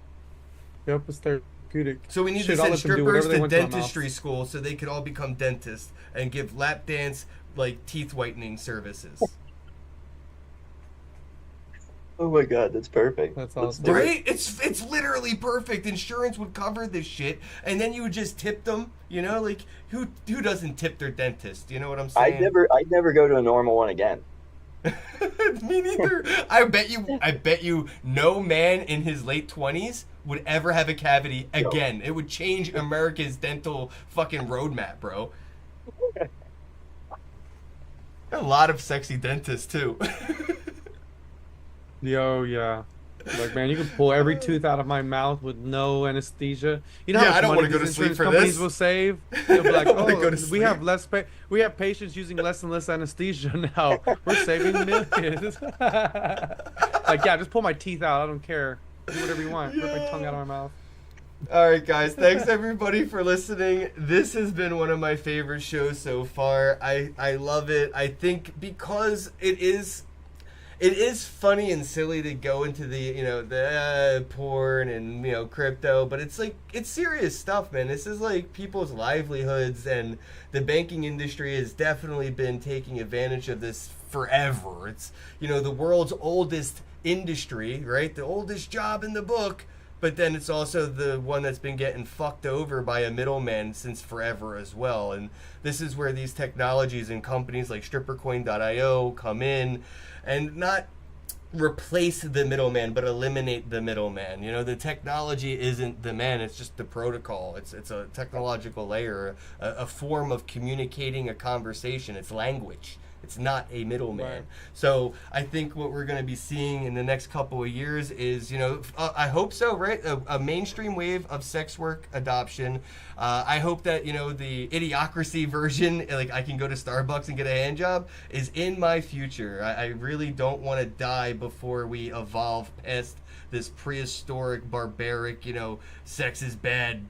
Yep, it's therapeutic.
So we need to send strippers to dentistry school so they could all become dentists and give lap dance, like, teeth whitening services.
Oh my god, that's perfect.
That's awesome.
Right? It's literally perfect. Insurance would cover this shit, and then you would just tip them. Like who doesn't tip their dentist? You know what I'm saying?
I'd never go to a normal one again.
Me neither. I bet you no man in his late 20s would ever have a cavity again. It would change America's dental fucking roadmap, bro. A lot of sexy dentists too.
Yo, yeah. Like, man, you can pull every tooth out of my mouth with no anesthesia. You know how much
I don't
money
want to go to
these
sleep
insurance
for
companies
this.
will save? They'll be like,
I don't wanna
oh,
go to sleep.
we have patients using less and less anesthesia now. We're saving millions. Like, yeah, just pull my teeth out. I don't care. Do whatever you want. Rip my tongue out of my mouth.
All right, guys. Thanks everybody for listening. This has been one of my favorite shows so far. I love it. I think because it is funny and silly to go into the porn and crypto, but it's serious stuff, man. This is like people's livelihoods, and the banking industry has definitely been taking advantage of this forever. It's the world's oldest industry, right? The oldest job in the book, but then it's also the one that's been getting fucked over by a middleman since forever as well. And this is where these technologies and companies like strippercoin.io come in and not replace the middleman, but eliminate the middleman. The technology isn't the man, it's just the protocol. It's a technological layer, a form of communicating a conversation. It's language. It's not a middleman. Right. So I think what we're going to be seeing in the next couple of years is, I hope so, right? A mainstream wave of sex work adoption. I hope that, the idiocracy version, like I can go to Starbucks and get a hand job, is in my future. I really don't want to die before we evolve past this prehistoric, barbaric, sex is bad,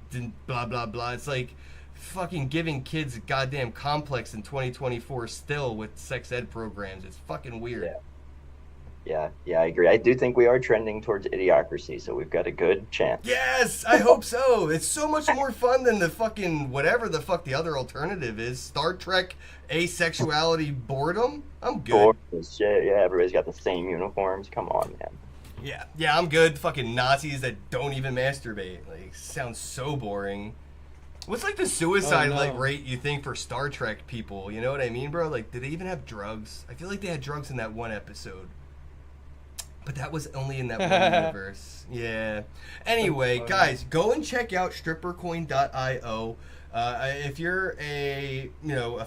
blah, blah, blah. It's like fucking giving kids a goddamn complex in 2024 still with sex ed programs. It's fucking weird.
Yeah, I agree. I do think we are trending towards idiocracy, so we've got a good chance.
Yes, I hope so. It's so much more fun than the fucking whatever the fuck the other alternative is. Star Trek asexuality boredom. I'm good.
Shit. Yeah, everybody's got the same uniforms. Come on, man.
Yeah, I'm good. Fucking Nazis that don't even masturbate. Like, sounds so boring. What's like the suicide rate you think for Star Trek people? You know what I mean, bro? Like, did they even have drugs? I feel like they had drugs in that one episode. But that was only in that one universe. Yeah. Anyway, guys, go and check out strippercoin.io. If you're a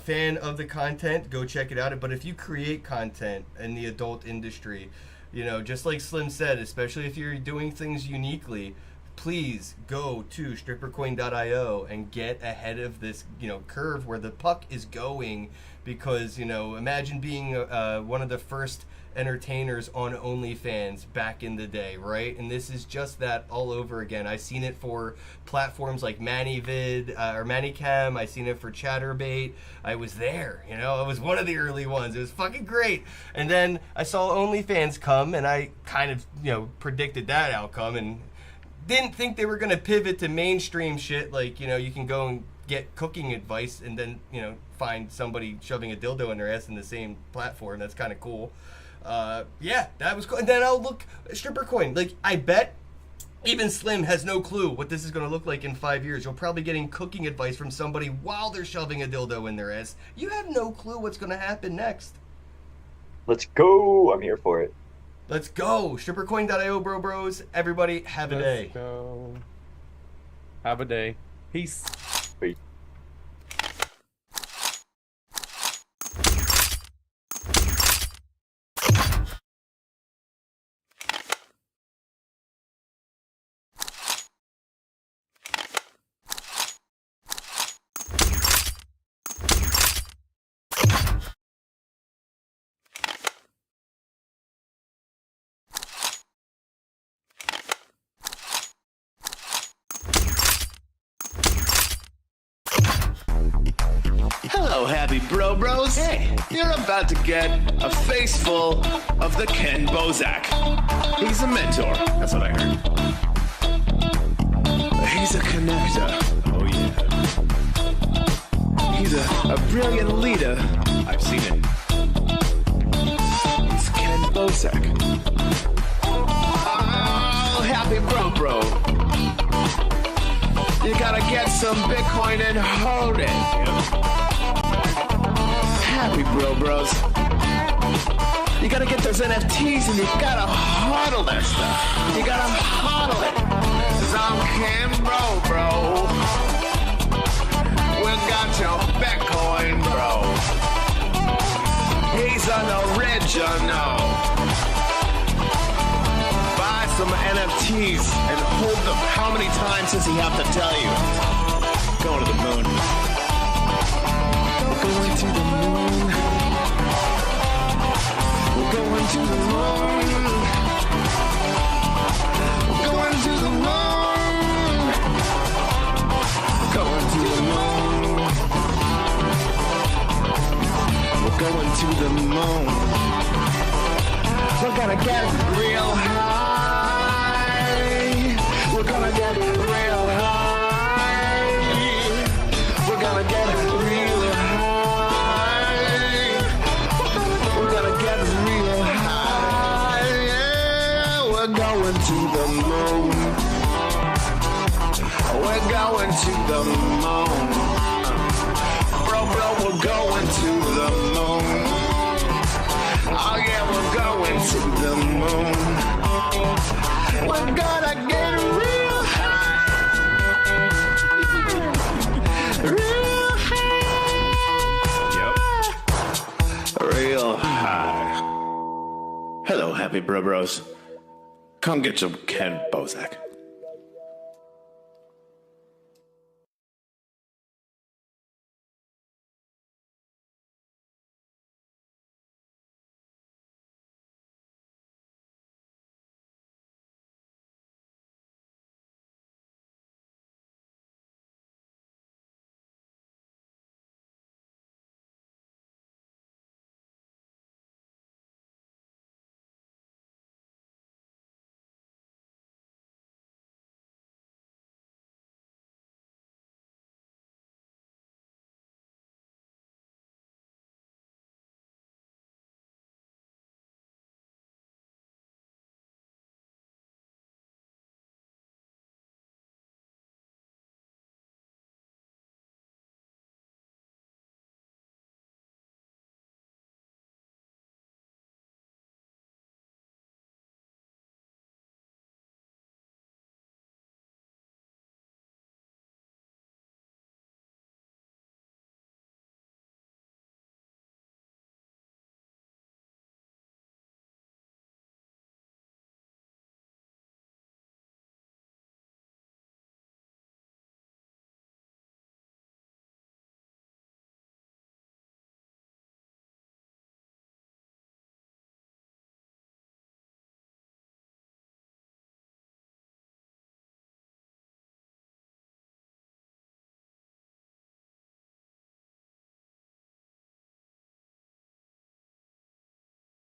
fan of the content, go check it out. But if you create content in the adult industry, just like Slim said, especially if you're doing things uniquely, please go to strippercoin.io and get ahead of this, curve where the puck is going, because, imagine being one of the first entertainers on OnlyFans back in the day, right? And this is just that all over again. I've seen it for platforms like ManyVid or ManyCam. I've seen it for Chatterbait. I was there, I was one of the early ones. It was fucking great. And then I saw OnlyFans come, and I kind of, predicted that outcome, and didn't think they were going to pivot to mainstream shit like, you can go and get cooking advice and then, find somebody shoving a dildo in their ass in the same platform. That's kind of cool. Yeah, that was cool. And then I'll look Stripper Coin. Like, I bet even Slim has no clue what this is going to look like in 5 years. You'll probably getting cooking advice from somebody while they're shoving a dildo in their ass. You have no clue what's going to happen next.
Let's go. I'm here for it.
Let's go. Strippercoin.io, bros. Everybody, have a day.
Let's go. Have a day. Peace.
Hello, happy bros. Hey, you're about to get a face full of the Kenn Bosak. He's a mentor. That's what I heard. He's a connector. Oh yeah. He's a brilliant leader. I've seen it. He's Kenn Bosak. Oh, happy bro. You gotta get some Bitcoin and hold it. Happy bros. You gotta get those NFTs and you gotta hodl that stuff. You gotta hodl it. Cause I'm Kenn bro. We got your Bitcoin, bro. He's an original. Buy some NFTs and hold them. How many times does he have to tell you? Going to the moon. Going to the moon. We're going to the moon. We're going to the moon. Going to the moon. We're going to the moon. We're gonna get real high. We're gonna get real high. We're gonna get real high. We're gonna get real high. Yeah, we're going to the moon. We're going to the moon. Bro, we're going to the moon. Oh yeah, we're going to the moon. We're gonna get real high. Real high. Yep. Real high. Hello, happy bros. Come get some Kenn Bosak.